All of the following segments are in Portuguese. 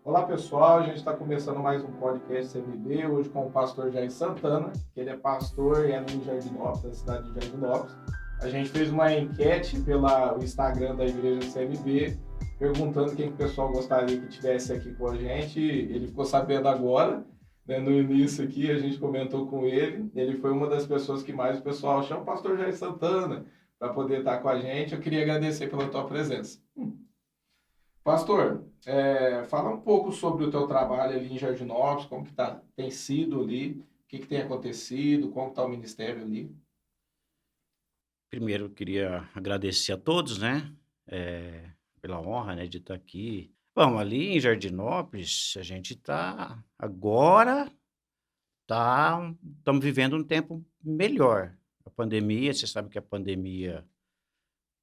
Olá pessoal, a gente está começando mais um podcast CMB, hoje com o pastor Jair Santana, que ele é pastor e é no Jardinópolis, na cidade de Jardinópolis. A gente fez uma enquete pelo Instagram da igreja CMB, perguntando quem que o pessoal gostaria que tivesse aqui com a gente. Ele ficou sabendo agora, né, no início aqui, a gente comentou com ele. Ele foi uma das pessoas que mais o pessoal chama o pastor Jair Santana para poder estar com a gente. Eu queria agradecer pela tua presença. Pastor, fala um pouco sobre o teu trabalho ali em Jardinópolis, como que tem sido ali, o que tem acontecido, como está o ministério ali. Primeiro, eu queria agradecer a todos, né, pela honra, né, de estar aqui. Bom, ali em Jardinópolis, a gente estamos vivendo um tempo melhor. A pandemia, você sabe que a pandemia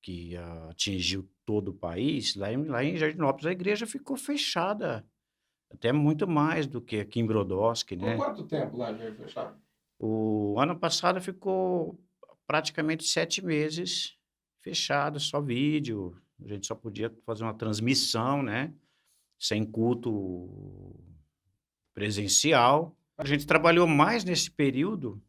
que atingiu todo o país, lá em Jardinópolis, a igreja ficou fechada, até muito mais do que aqui em Brodowski, Por né. quanto tempo lá já fechado? O ano passado ficou praticamente 7 meses fechado, só vídeo, a gente só podia fazer uma transmissão, né, sem culto presencial. A gente trabalhou mais nesse período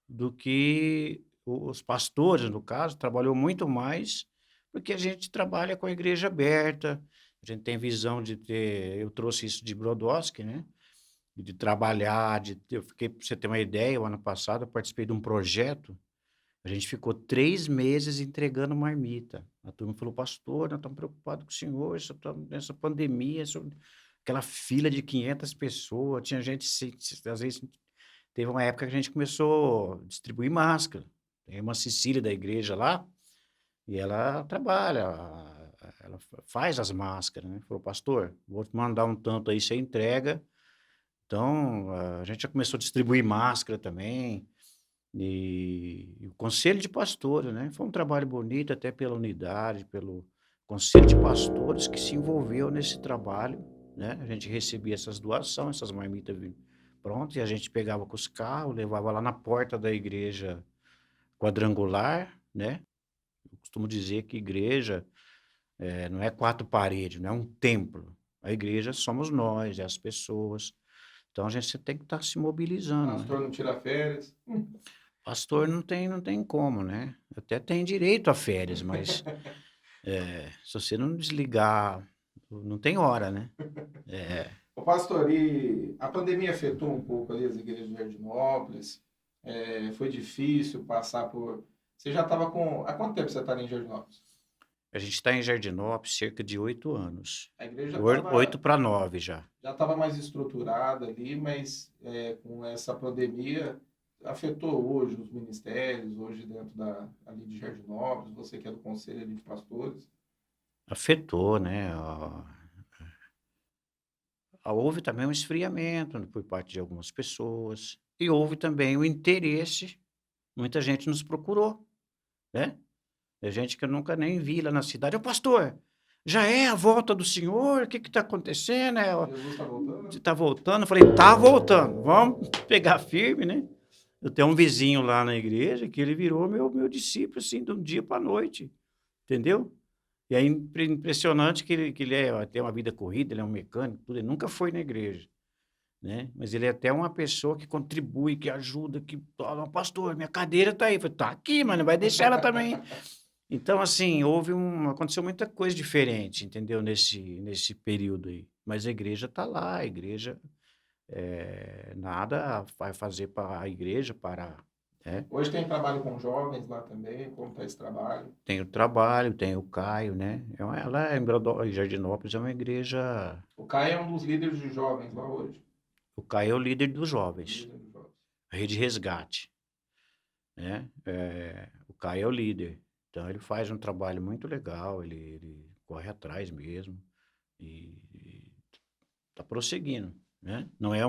do que os pastores, no caso, trabalhou muito mais, porque a gente trabalha com a igreja aberta, a gente tem visão de ter eu trouxe isso de Brodowski, né, de trabalhar, eu fiquei pra você ter uma ideia, o ano passado eu participei de um projeto. A gente ficou 3 meses entregando marmita. A turma falou: "Pastor, nós estamos preocupados com o senhor, nessa pandemia, aquela fila de 500 pessoas, tinha gente às vezes teve uma época que a gente começou a distribuir máscara. Tem uma Cecília da igreja lá, e ela trabalha, ela faz as máscaras, né. Falou: "Pastor, vou te mandar um tanto aí, você entrega". Então, a gente já começou a distribuir máscara também. E o conselho de pastores, né, foi um trabalho bonito até pela unidade, pelo conselho de pastores que se envolveu nesse trabalho, né, a gente recebia essas doações, essas marmitas prontas, e a gente pegava com os carros, levava lá na porta da igreja quadrangular, né. Eu costumo dizer que igreja, não é 4 paredes, não é um templo, a igreja somos nós, é as pessoas, então a gente tem que estar se mobilizando, né. Pastor não tira férias. Pastor não tem como, né. Até tem direito a férias, mas, se você não desligar, não tem hora, né. É. Ô pastor, e a pandemia afetou um pouco ali as igrejas de Jardinópolis? Foi difícil passar por... Você já estava com... Há quanto tempo você está ali em Jardinópolis? A gente está em Jardinópolis cerca de 8 anos. A igreja Oi 8 para 9 já. já estava mais estruturada ali, mas com essa pandemia afetou hoje os ministérios, hoje dentro ali de Jardinópolis, você que é do conselho ali de pastores. Afetou, né, houve também um esfriamento por parte de algumas pessoas, e houve também o interesse, muita gente nos procurou, né. É gente que eu nunca nem vi lá na cidade: "Ô pastor, já é a volta do senhor? O que que está acontecendo? Jesus está voltando? Tá voltando?" Eu falei: "Tá voltando, vamos pegar firme, né". Eu tenho um vizinho lá na igreja que ele virou meu discípulo, assim, de um dia para noite, entendeu. E é impressionante que ele tem uma vida corrida, ele é um mecânico, tudo, ele nunca foi na igreja, né, mas ele é até uma pessoa que contribui, que ajuda, que: "Ó, pastor, minha cadeira tá aí", eu falei: "Tá aqui, mas não vai deixar ela também". Então, assim, aconteceu muita coisa diferente, entendeu, nesse período aí. Mas a igreja está lá, a igreja, nada vai fazer para a igreja parar, né. Hoje tem trabalho com jovens lá também, como está esse trabalho? Tem o trabalho, tem o Caio, né, ela em Jardinópolis é uma igreja. O Caio é um dos líderes de jovens lá hoje. O Caio é o líder dos O jovens, líder de jovens. a Rede Resgate, né, o Caio é o líder. Então ele faz um trabalho muito legal, ele corre atrás mesmo, e tá prosseguindo, né. Não é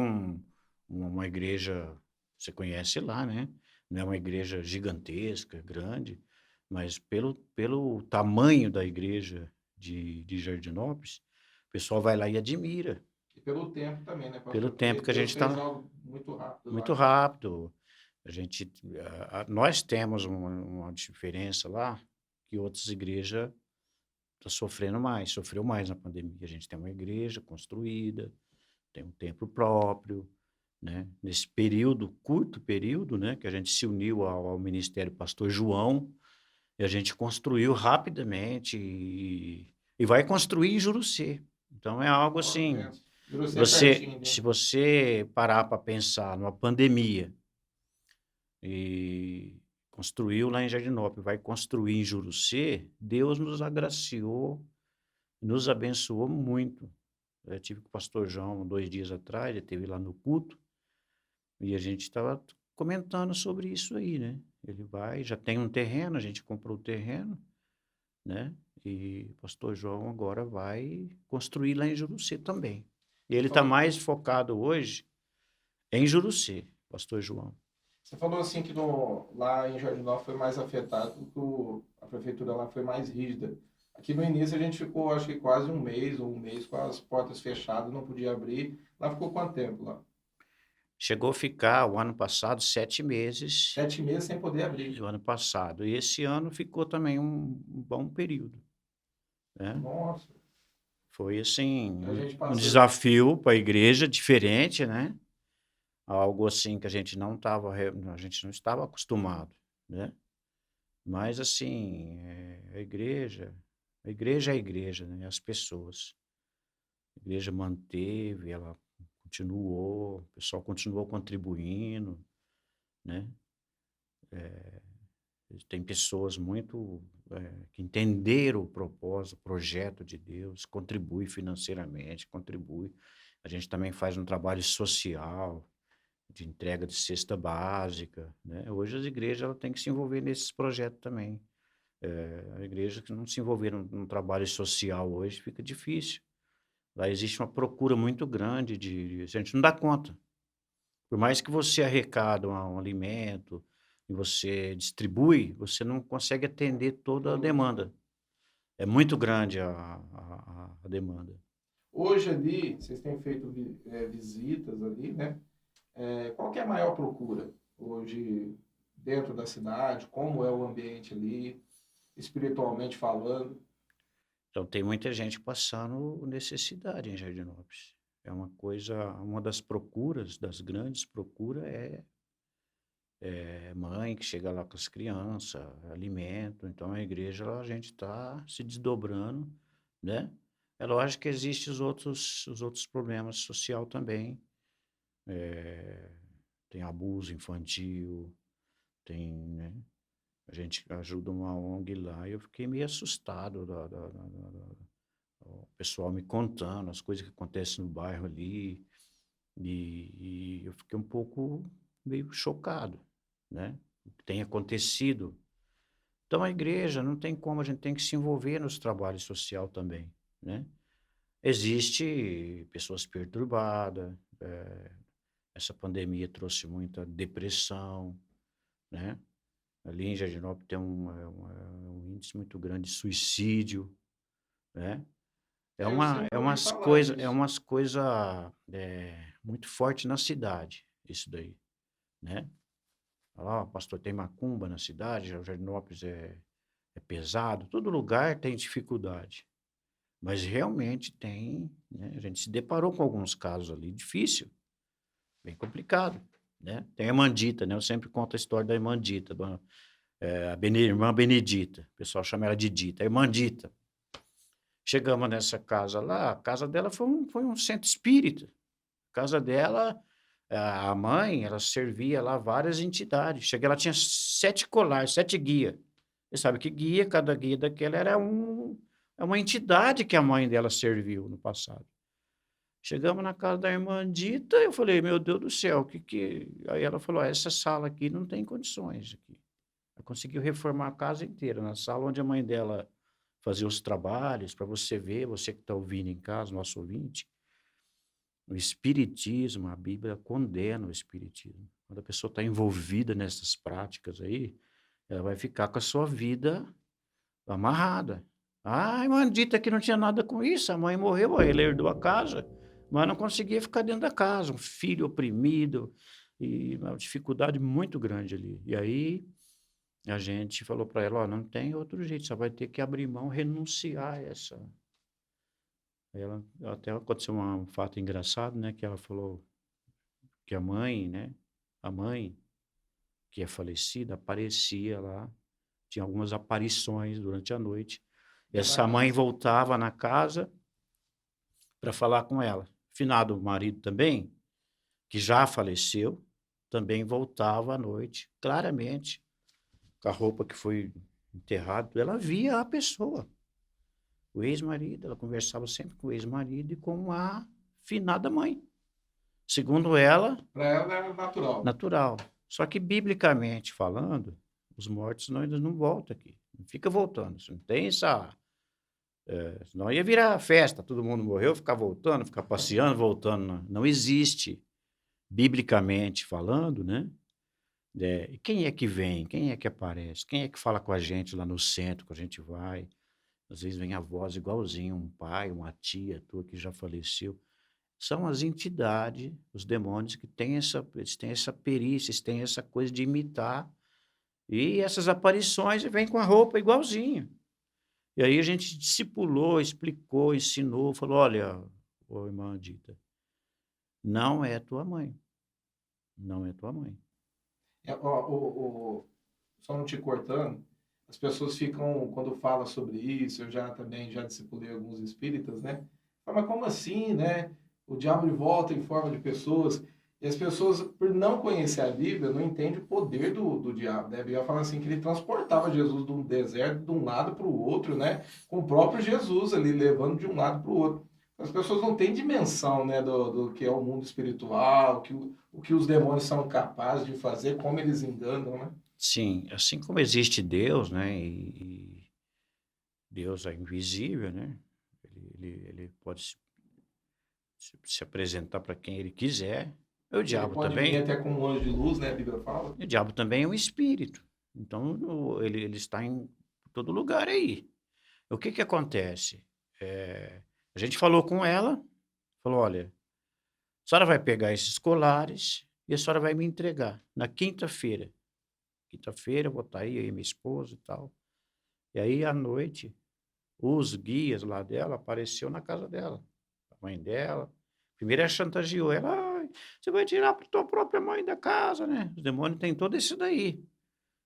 uma igreja, você conhece lá, né, não é uma igreja gigantesca, grande, mas pelo tamanho da igreja de Jardinópolis, o pessoal vai lá e admira, E pelo tempo também, né, pelo pastor? Porque tempo que a gente Deus fez está algo muito rápido muito lá. rápido. A gente, nós temos uma diferença lá que outras igrejas sofrendo mais, sofreu mais na pandemia. A gente tem uma igreja construída, tem um templo próprio, né? Nesse período, curto período, né, que a gente se uniu ao Ministério Pastor João, e a gente construiu rapidamente e vai construir em Jurucê. Então é algo Ó, assim, pensa. Jurucê é você, pertinho, se né? você parar para pensar numa pandemia e construiu lá em Jardinópolis, vai construir em Jurucê, Deus nos agraciou, nos abençoou muito. Eu tive com o pastor João 2 dias atrás, ele esteve lá no culto, e a gente estava comentando sobre isso aí, né? Ele vai, já tem um terreno, a gente comprou o terreno, né? E o pastor João agora vai construir lá em Jurucê também. E Você ele está falou, mais focado hoje em Jurucê, pastor João. você falou assim que lá em Jardim Nova foi mais afetado, porque a prefeitura lá foi mais rígida. Aqui no início a gente ficou, acho que quase um mês ou um mês com as portas fechadas, não podia abrir. Lá ficou quanto tempo lá? Chegou a ficar o ano passado 7 meses, 7 meses sem poder abrir. o ano passado. E esse ano ficou também um bom período, né? Nossa, Foi assim, a gente um passou. desafio para a igreja diferente, né? Algo assim que a gente não estava, a gente não estava acostumado, né? Mas assim, a igreja é a igreja, né? As pessoas. A igreja manteve, ela continuou, o pessoal continuou contribuindo, né? Tem pessoas muito que entenderam o propósito, o projeto de Deus, contribui financeiramente, contribui. A gente também faz um trabalho social, de entrega de cesta básica, né? Hoje as igrejas ela tem que se envolver nesses projetos também. A igreja que não se envolver num trabalho social hoje fica difícil. Lá existe uma procura muito grande a gente não dá conta. Por mais que você arrecada um alimento e você distribui, você não consegue atender toda a demanda. É muito grande a demanda. Hoje ali, vocês têm feito visitas ali, né? Qual que é a maior procura hoje dentro da cidade? Como é o ambiente ali, espiritualmente falando? Então tem muita gente passando necessidade em Jardinópolis. É uma das procuras, das grandes procuras é mãe que chega lá com as crianças, alimento. Então a igreja, a gente está se desdobrando, né? É lógico que existem os outros problemas social também. Tem abuso infantil, né? A gente ajuda uma ONG lá e eu fiquei meio assustado o pessoal me contando as coisas que acontecem no bairro ali e eu fiquei um pouco meio chocado, né? O que tem acontecido. Então a igreja não tem como, a gente tem que se envolver nos trabalhos social também, né? Existe pessoas perturbadas, essa pandemia trouxe muita depressão, né? Ali em Jardinópolis tem um índice muito grande de suicídio, né? É Eu uma sempre é ouvi umas falar coisa é disso. umas coisa, muito forte na cidade, isso daí, né. "Ah, pastor, tem macumba na cidade, Jardinópolis é pesado", todo lugar tem dificuldade, mas realmente tem, né, a gente se deparou com alguns casos ali difícil, bem complicado, né. Tem a irmã Dita, né, eu sempre conto a história da irmã Dita, irmã Benedita, o pessoal chama ela de Dita, a irmã Dita. Chegamos nessa casa lá, a casa dela foi um centro espírita. A casa dela, a mãe, ela servia lá várias entidades. Cheguei lá, tinha 7 colares, 7 guia. Você sabe que guia, cada guia daquela é uma entidade que a mãe dela serviu no passado. Chegamos na casa da irmã Dita, eu falei: "Meu Deus do céu, o que que" aí ela falou: "Essa sala aqui não tem condições aqui". Ela conseguiu reformar a casa inteira, na sala onde a mãe dela fazia os trabalhos, para você ver, você que está ouvindo em casa, nosso ouvinte, o espiritismo, a Bíblia condena o espiritismo. Quando a pessoa está envolvida nessas práticas aí, ela vai ficar com a sua vida amarrada. "Ai, maldita que não tinha nada com isso, a mãe morreu, aí ele herdou a casa, mas não conseguia ficar dentro da casa, um filho oprimido e uma dificuldade muito grande ali". E aí a gente falou para ela, ó, não tem outro jeito, você vai ter que abrir mão, renunciar a essa. Aí ela, até aconteceu um fato engraçado, né, que ela falou que a mãe, né, a mãe que é falecida, aparecia lá, tinha algumas aparições durante a noite. Dentro da Essa mãe casa. voltava na casa para falar com ela. Finado marido também, que já faleceu, também voltava à noite, claramente, com a roupa que foi enterrado. Ela via a pessoa, o ex-marido, ela conversava sempre com o ex-marido e com a finada mãe. Segundo ela, Para ela era natural. natural. Só que, biblicamente falando, os mortos não, ainda não voltam aqui. Não fica voltando. Não tem essa. Senão ia virar festa, todo mundo morreu, ficar voltando, ficar passeando, voltando. Não, não existe, biblicamente falando, né? E quem é que vem? Quem é que aparece? Quem é que fala com a gente lá no centro, que a gente vai? Às vezes vem a voz igualzinho, um pai, uma tia tua que já faleceu. São as entidades, os demônios que têm eles têm essa perícia, eles têm essa coisa de imitar. E essas aparições vêm com a roupa igualzinho. E aí a gente discipulou, explicou, ensinou, falou: olha, ô irmã Dita, não é tua mãe. Não é tua mãe. Ó, só não te cortando, as pessoas ficam, quando fala sobre isso, eu já também já discipulei alguns espíritas, né? Fala, mas como assim, né? O diabo ele volta em forma de pessoas. E as pessoas, por não conhecer a Bíblia, não entendem o poder do diabo, né? A Bíblia fala assim que ele transportava Jesus de um deserto de um lado para o outro, né? Com o próprio Jesus ali, levando de um lado para o outro. As pessoas não têm dimensão, né, do que é o mundo espiritual, o que os demônios são capazes de fazer, como eles enganam, né? Sim, assim como existe Deus, né? E Deus é invisível, né? Ele pode se apresentar para quem ele quiser. O Ele diabo pode vir também. até como um anjo de luz, né? A Bíblia fala. E o diabo também é um espírito. Então, ele está em todo lugar aí. O que que acontece? A gente falou com ela, falou, olha, a senhora vai pegar esses colares e a senhora vai me entregar na quinta-feira. Quinta-feira eu vou estar aí, eu e minha esposa e tal. E aí, à noite, os guias lá dela apareceu na casa dela. A mãe dela. Primeiro ela chantageou ela. "Ai, você vai tirar para tua própria mãe da casa, né? Os demônios têm todo isso daí.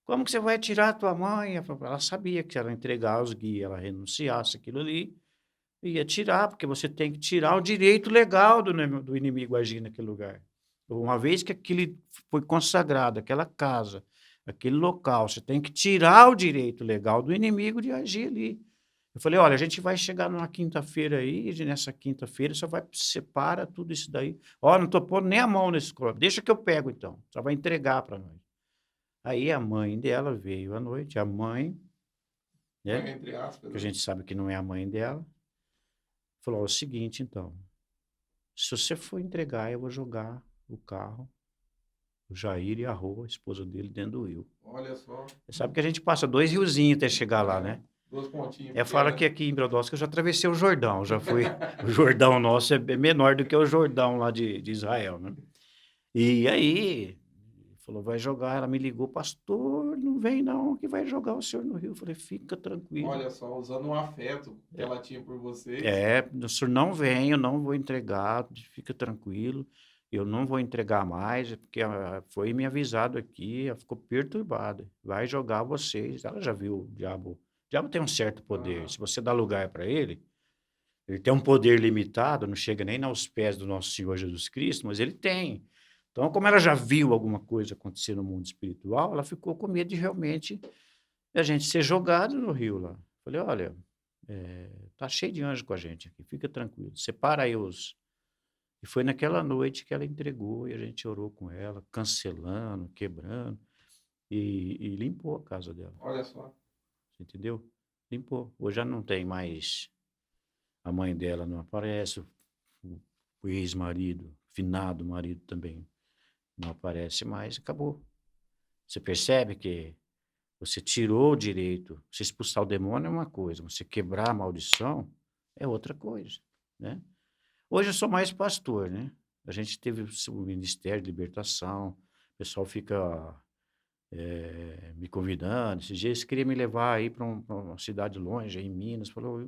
Como que você vai tirar a tua mãe?" Ela sabia que se ela entregar os guias, ela renunciasse aquilo ali, ia tirar, porque você tem que tirar o direito legal do inimigo agir naquele lugar. Uma vez que aquele foi consagrado, aquela casa, aquele local, você tem que tirar o direito legal do inimigo de agir ali. Eu falei: "Olha, a gente vai chegar numa quinta-feira aí, e nessa quinta-feira você vai separa tudo isso daí. Ó, não tô pondo nem a mão nesse copo, deixa que eu pego então, só vai entregar para nós." Aí a mãe dela veio à noite, a mãe, Mãe, né, entre aspas, que a né? gente sabe que não é a mãe dela, falou: "Ó, é o seguinte então, se você for entregar, eu vou jogar o carro, o Jair e a Rô, a esposa dele, dentro do rio." Olha só. Você sabe que a gente passa 2 riozinhos até chegar lá, É, né. duas pontinhas Eu falo pequenas. que aqui em Brodowski eu já atravessei o Jordão, já fui o Jordão nosso é bem menor do que o Jordão lá de Israel, né. E aí, falou: "Vai jogar", ela me ligou: "Pastor, não vem não, que vai jogar o senhor no rio." Eu falei: "Fica tranquilo." Olha só, usando um afeto que É, ela tinha por vocês. o senhor não vem, eu não vou entregar, fica tranquilo, eu não vou entregar mais, porque foi me avisado aqui, ela ficou perturbada, vai jogar vocês. Ela já viu o diabo tem um certo poder, Aham. se você dá lugar para ele tem um poder limitado, não chega nem aos pés do nosso Senhor Jesus Cristo, mas ele tem. Então, como ela já viu alguma coisa acontecer no mundo espiritual, ela ficou com medo de realmente a gente ser jogado no rio lá. Falei: "Olha, tá cheio de anjo com a gente aqui, fica tranquilo, separa aí os." E foi naquela noite que ela entregou e a gente orou com ela, cancelando, quebrando, e limpou a casa dela, Olha só. você entendeu? Limpou. Hoje já não tem mais, a mãe dela não aparece, o o ex-marido, finado marido também, não aparece mais, acabou. Você percebe que você tirou o direito, você expulsar o demônio é uma coisa, você quebrar a maldição é outra coisa, né. Hoje eu sou mais pastor, né. A gente teve o ministério de libertação, o pessoal fica me convidando. Esses dias queria me levar aí para uma cidade longe, aí em Minas. Falou,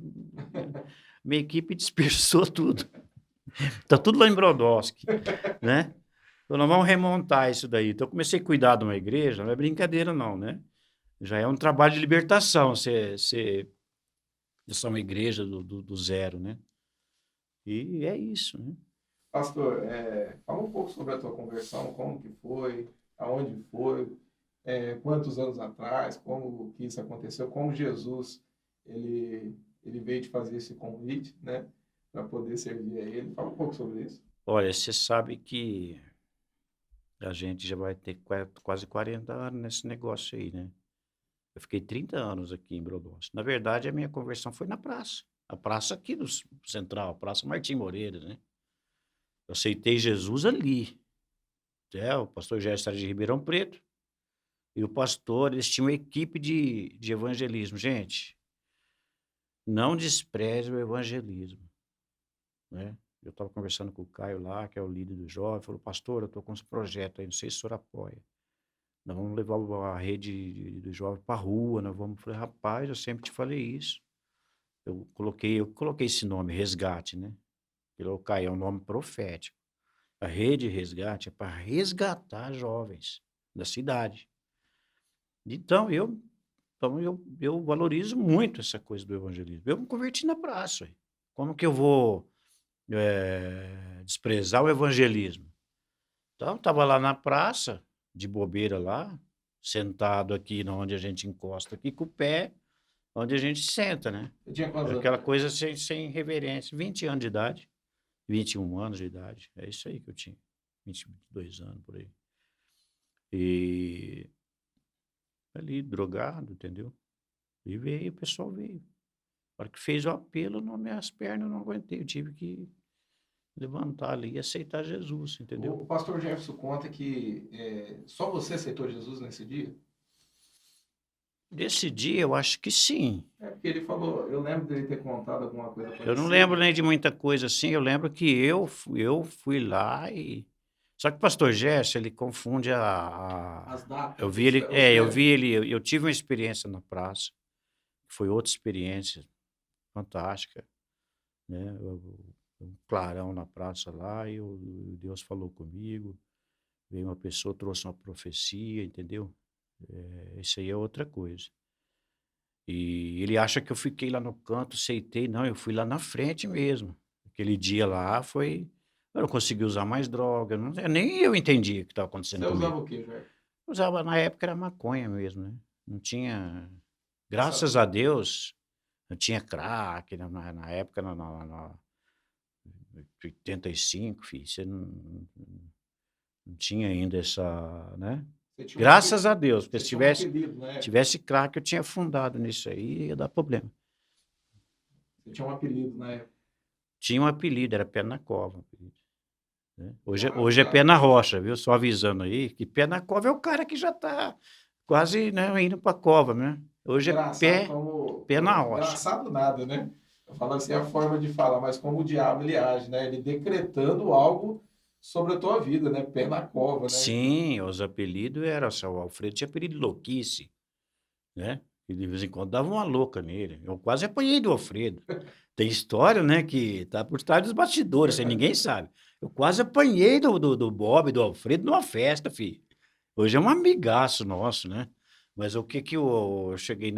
minha equipe dispersou tudo. Tá tudo lá em Brodowski, né? Então, nós vamos remontar isso daí. Então, eu comecei a cuidar de uma igreja, não é brincadeira, não, né? Já é um trabalho de libertação, você é uma igreja do zero, né? E é isso, né? Pastor, fala um pouco sobre a tua conversão, como que foi, aonde foi, quantos anos atrás, como que isso aconteceu, como Jesus ele veio te fazer esse convite, né, para poder servir a Ele. Fala um pouco sobre isso. Olha, você sabe que a gente já vai ter quase 40 anos nesse negócio aí, né? Eu fiquei 30 anos aqui em Brodowski. Na verdade, a minha conversão foi na praça. A praça aqui do Central, a Praça Martim Moreira, né? Eu aceitei Jesus ali. O pastor Gerson era de Ribeirão Preto. E o pastor, eles tinham uma equipe de evangelismo. Gente, não despreze o evangelismo, né? Eu estava conversando com o Caio lá, que é o líder do jovem, falou, pastor, eu estou com esse projeto aí, não sei se o senhor apoia. Nós vamos levar a rede do jovem para a rua, nós vamos. Eu falei, rapaz, eu sempre te falei isso. Eu coloquei esse nome, Resgate, né? Pelo Caio, é um nome profético. A rede Resgate é para resgatar jovens da cidade. Então, eu valorizo muito essa coisa do evangelismo. Eu me converti na praça. Ué. Como que eu vou desprezar o evangelismo? Então, estava lá na praça, de bobeira lá, sentado aqui onde a gente encosta aqui com o pé, onde a gente senta, né? Você tinha quantos anos? Aquela coisa sem reverência. 20 anos de idade, 21 anos de idade. É isso aí que eu tinha. 22 anos, por aí. E ali, drogado, entendeu? E veio, o pessoal veio. Na hora que fez o apelo, minhas pernas eu não aguentei. Eu tive que levantar ali e aceitar Jesus, entendeu? O pastor Jefferson conta que só você aceitou Jesus nesse dia? Desse dia, eu acho que sim. É porque ele falou, eu lembro dele ter contado alguma coisa Eu não lembro parecida. nem de muita coisa assim. Eu lembro que eu fui lá e. Só que o pastor Gerson, ele confunde As datas, Eu vi ele. os Eu vi festas. ele. Eu tive uma experiência na praça. Foi outra experiência fantástica, né? Um clarão na praça lá e Deus falou comigo. Veio uma pessoa, trouxe uma profecia, entendeu? Isso aí é outra coisa. E ele acha que eu fiquei lá no canto, aceitei. Não, eu fui lá na frente mesmo. Aquele dia lá foi. Eu não consegui usar mais droga, nem eu entendi o que estava acontecendo Você usava comigo. o quê, Jair? Usava, na época era maconha mesmo, né? Não tinha. Essa, Graças a Deus, não tinha crack na época, na 85, filho. Você não tinha ainda essa, né? você tinha um Graças a Deus, porque você se tinha um tivesse, apelido, né? tivesse crack, eu tinha afundado nisso aí, ia dar problema. Você tinha um apelido na época. Tinha um apelido, era pé na cova. O apelido, né? Hoje é pé Já, na rocha, viu? Só avisando aí, que pé na cova é o cara que já tá quase, né, indo pra cova, né? Hoje é engraçado pé na rocha. engraçado nada, né? Eu falo assim, é a forma de falar, mas como o diabo ele age, né? Ele decretando algo sobre a tua vida, né? Pé na cova, né? Sim, os apelidos eram, o Alfredo tinha apelido de louquice, né? E de vez em quando dava uma louca nele. Eu quase apanhei do Alfredo. Tem história, né, que tá por trás dos bastidores, isso aí ninguém sabe. Eu quase apanhei do Bob, do Alfredo, numa festa, filho. Hoje é um amigaço nosso, né? Mas o que que eu cheguei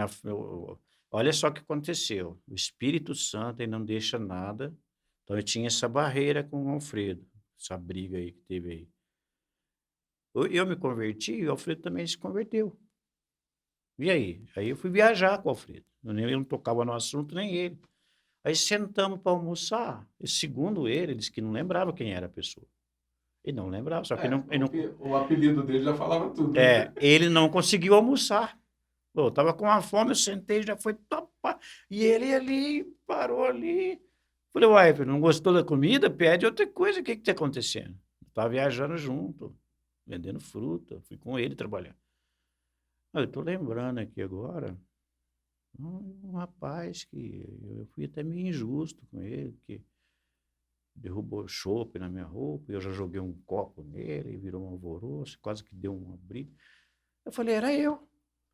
olha só o que aconteceu. O Espírito Santo, ele não deixa nada. Então, eu tinha essa barreira com o Alfredo, essa briga aí que teve aí. Eu me converti e o Alfredo também se converteu. E aí? Aí eu fui viajar com o Alfredo. Eu não tocava no assunto, nem ele. Aí sentamos para almoçar. E segundo ele disse que não lembrava quem era a pessoa. Ele não lembrava, só que O apelido dele já falava tudo, né? ele não conseguiu almoçar. Pô, eu tava com uma fome, eu sentei, já foi topar. E ele ali, parou ali. Falei, uai, filho, não gostou da comida? Pede outra coisa, o que que tá acontecendo? Eu tava viajando junto, vendendo fruta, fui com ele trabalhar. Eu tô lembrando aqui agora, um rapaz que eu fui até meio injusto com ele, que derrubou chope na minha roupa, eu já joguei um copo nele, virou um alvoroço, quase que deu uma briga. Eu falei, era eu.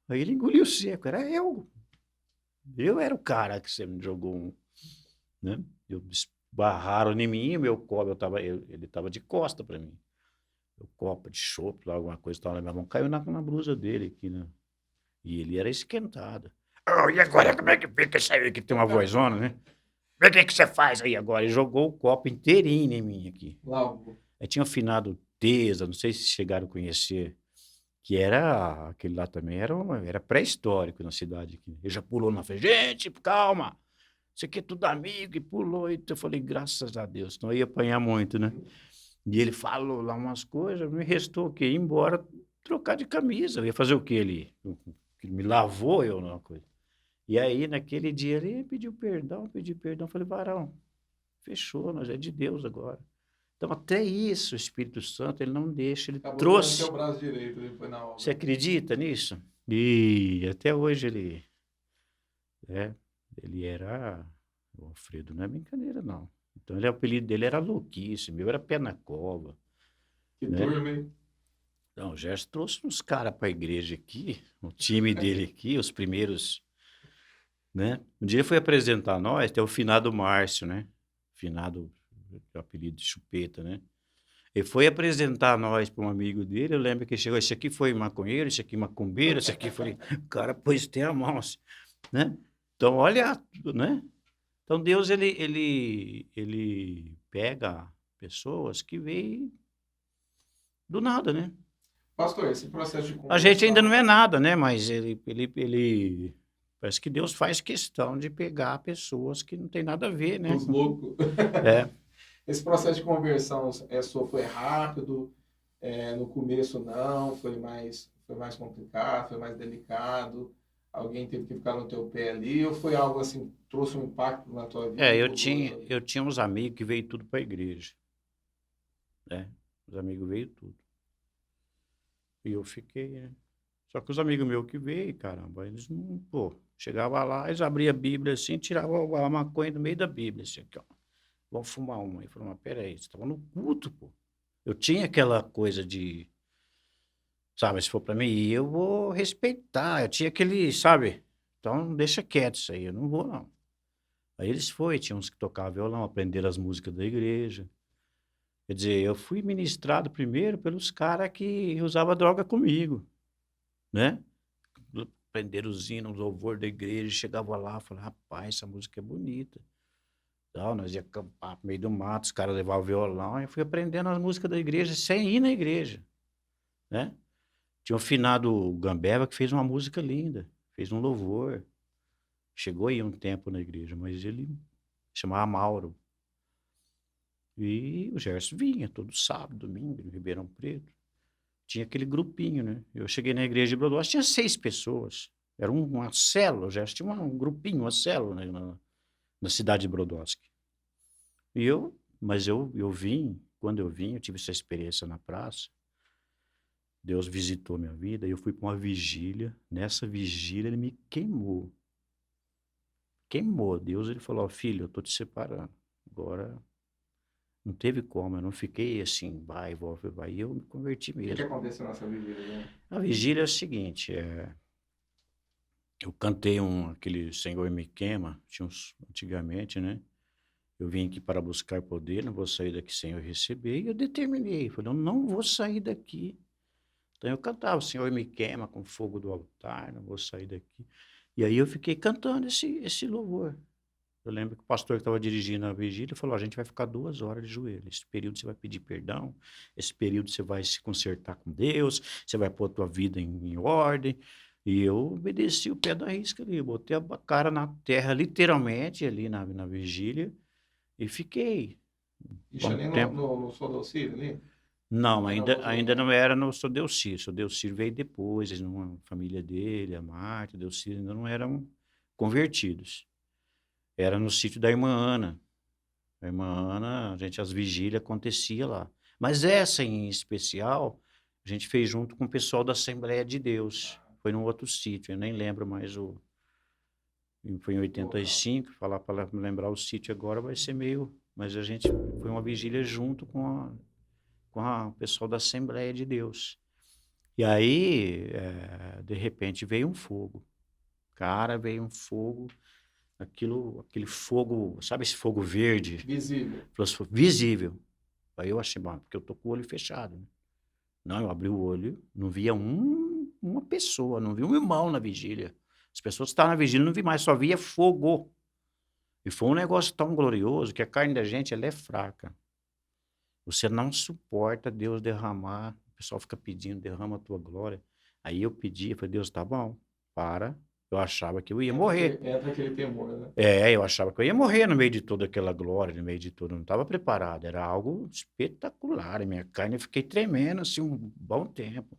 Aí ele engoliu seco, era eu. Eu era o cara que você me jogou um, né? Barraram em mim, meu copo, ele estava de costa para mim. O copo de chopp, alguma coisa estava na minha mão, caiu na blusa dele aqui, né? E ele era esquentado. Oh, e agora como é que fica isso aí que tem uma vozona, né? O que você faz aí agora? Ele jogou o copo inteirinho em mim aqui. Logo. Aí tinha o finado Tesa, não sei se chegaram a conhecer, que era, aquele lá também era pré-histórico na cidade aqui. Ele já pulou na frente, gente, calma, isso aqui é tudo amigo, e pulou. E eu falei, graças a Deus, senão eu ia apanhar muito, né? E ele falou lá umas coisas, me restou o quê? Ir embora, trocar de camisa. Eu ia fazer o quê ali? Ele me lavou eu, uma coisa. E aí, naquele dia, ele pediu perdão. Eu falei, varão, fechou, nós é de Deus agora. Então, até isso, o Espírito Santo, ele não deixa, ele Acabou virando trouxe. seu braço direito depois na Você obra. acredita nisso? E até hoje ele era. O Alfredo não é brincadeira, não. Então, o apelido dele era louquice, meu era pé na cova, Que né? turma, hein? Então, o Gerson trouxe uns caras para a igreja aqui, o time dele aqui, os primeiros, né? Um dia ele foi apresentar nós, tem o finado Márcio, né? Finado, o apelido de Chupeta, né? Ele foi apresentar nós para um amigo dele, eu lembro que ele chegou, esse aqui foi maconheiro, esse aqui macumbeiro, esse aqui foi... O cara pôs tem a mão, assim, né? Então, olha, né? Então, Deus, ele pega pessoas que veem do nada, né? Pastor, esse processo de A gente ainda não conversão, é nada, né? Mas ele parece que Deus faz questão de pegar pessoas que não tem nada a ver, né? os loucos. É. Esse processo de conversão sua foi rápido? No começo não? Foi mais complicado? Foi mais delicado? Alguém teve que ficar no teu pé ali? Ou foi algo assim, trouxe um impacto na tua vida e Eu mudou? tinha uns amigos que veio tudo para a igreja, né? Os amigos veio tudo. E eu fiquei, né? Só que os amigos meus que veio, caramba, eles não, pô, chegava lá, eles abriam a Bíblia assim, tiravam a maconha do meio da Bíblia, assim, aqui, ó. Vamos fumar uma. Eu falei, mas peraí, você estava no culto, pô. Eu tinha aquela coisa de, sabe, se for para mim ir, eu vou respeitar. Eu tinha aquele, sabe? Então deixa quieto isso aí, eu não vou, não. Aí eles foram, tinha uns que tocavam violão, aprenderam as músicas da igreja. Quer dizer, eu fui ministrado primeiro pelos caras que usavam droga comigo, né? Aprenderam os hinos, o louvor da igreja, chegava lá, falava, rapaz, essa música é bonita. Então, nós ia acampar no meio do mato, os caras levavam violão, e eu fui aprendendo as músicas da igreja sem ir na igreja, né? Tinha o finado Gambeva que fez uma música linda, fez um louvor. Chegou aí um tempo na igreja, mas ele chamava Mauro. E o Gerson vinha todo sábado, domingo, em Ribeirão Preto. Tinha aquele grupinho, né? Eu cheguei na igreja de Brodowski, tinha 6 pessoas. Era uma célula, o Gerson tinha um grupinho, uma célula, né, na cidade de Brodowski. Mas eu vim, quando eu vim, eu tive essa experiência na praça. Deus visitou minha vida e eu fui para uma vigília. Nessa vigília ele me queimou. Queimou. Deus, ele falou, filho, eu tô te separando. Agora, não teve como, eu não fiquei assim, vai, volta, vai. E eu me converti O que mesmo. aconteceu nessa vigília, né? A vigília é o seguinte, eu cantei aquele Senhor me queima, tinha antigamente, né? Eu vim aqui para buscar poder, não vou sair daqui sem eu receber. E eu determinei, falei, eu não vou sair daqui. Então eu cantava, o Senhor me queima com fogo do altar, não vou sair daqui. E aí eu fiquei cantando esse louvor. Eu lembro que o pastor que estava dirigindo a vigília falou, a gente vai ficar 2 horas de joelho. Esse período você vai pedir perdão, esse período você vai se consertar com Deus, você vai pôr a tua vida em ordem. E eu obedeci o pé da risca ali, botei a cara na terra, literalmente, ali na vigília, e fiquei Isso bom ali tempo. no Sodocílio ali? Não, Era ainda outro. não era no Sodelcir. Sodelcir veio depois, numa família dele, a Marta, o Delcir ainda não eram convertidos. Era no sítio da irmã Ana. A irmã Ana, as vigílias acontecia lá. Mas essa em especial, a gente fez junto com o pessoal da Assembleia de Deus. Foi num outro sítio, eu nem lembro mais foi em 85, falar para lembrar o sítio agora vai ser meio. Mas a gente foi uma vigília junto com o pessoal da Assembleia de Deus. E aí, de repente, veio um fogo. Cara, veio um fogo, aquele fogo, sabe esse fogo verde, Visível. visível. Aí eu achei, bom, porque eu tô com o olho fechado, né? Não, eu abri o olho, não via uma pessoa, não vi um irmão na vigília. As pessoas que estavam na vigília não vi mais, só via fogo. E foi um negócio tão glorioso que a carne da gente, ela é fraca. Você não suporta Deus derramar, o pessoal fica pedindo, derrama a tua glória. Aí eu pedi, eu falei, Deus, tá bom, para. Eu achava que eu ia morrer. Entra aquele temor, né? Eu achava que eu ia morrer no meio de toda aquela glória, no meio de tudo. Eu não estava preparado, era algo espetacular. A minha carne, eu fiquei tremendo assim um bom tempo.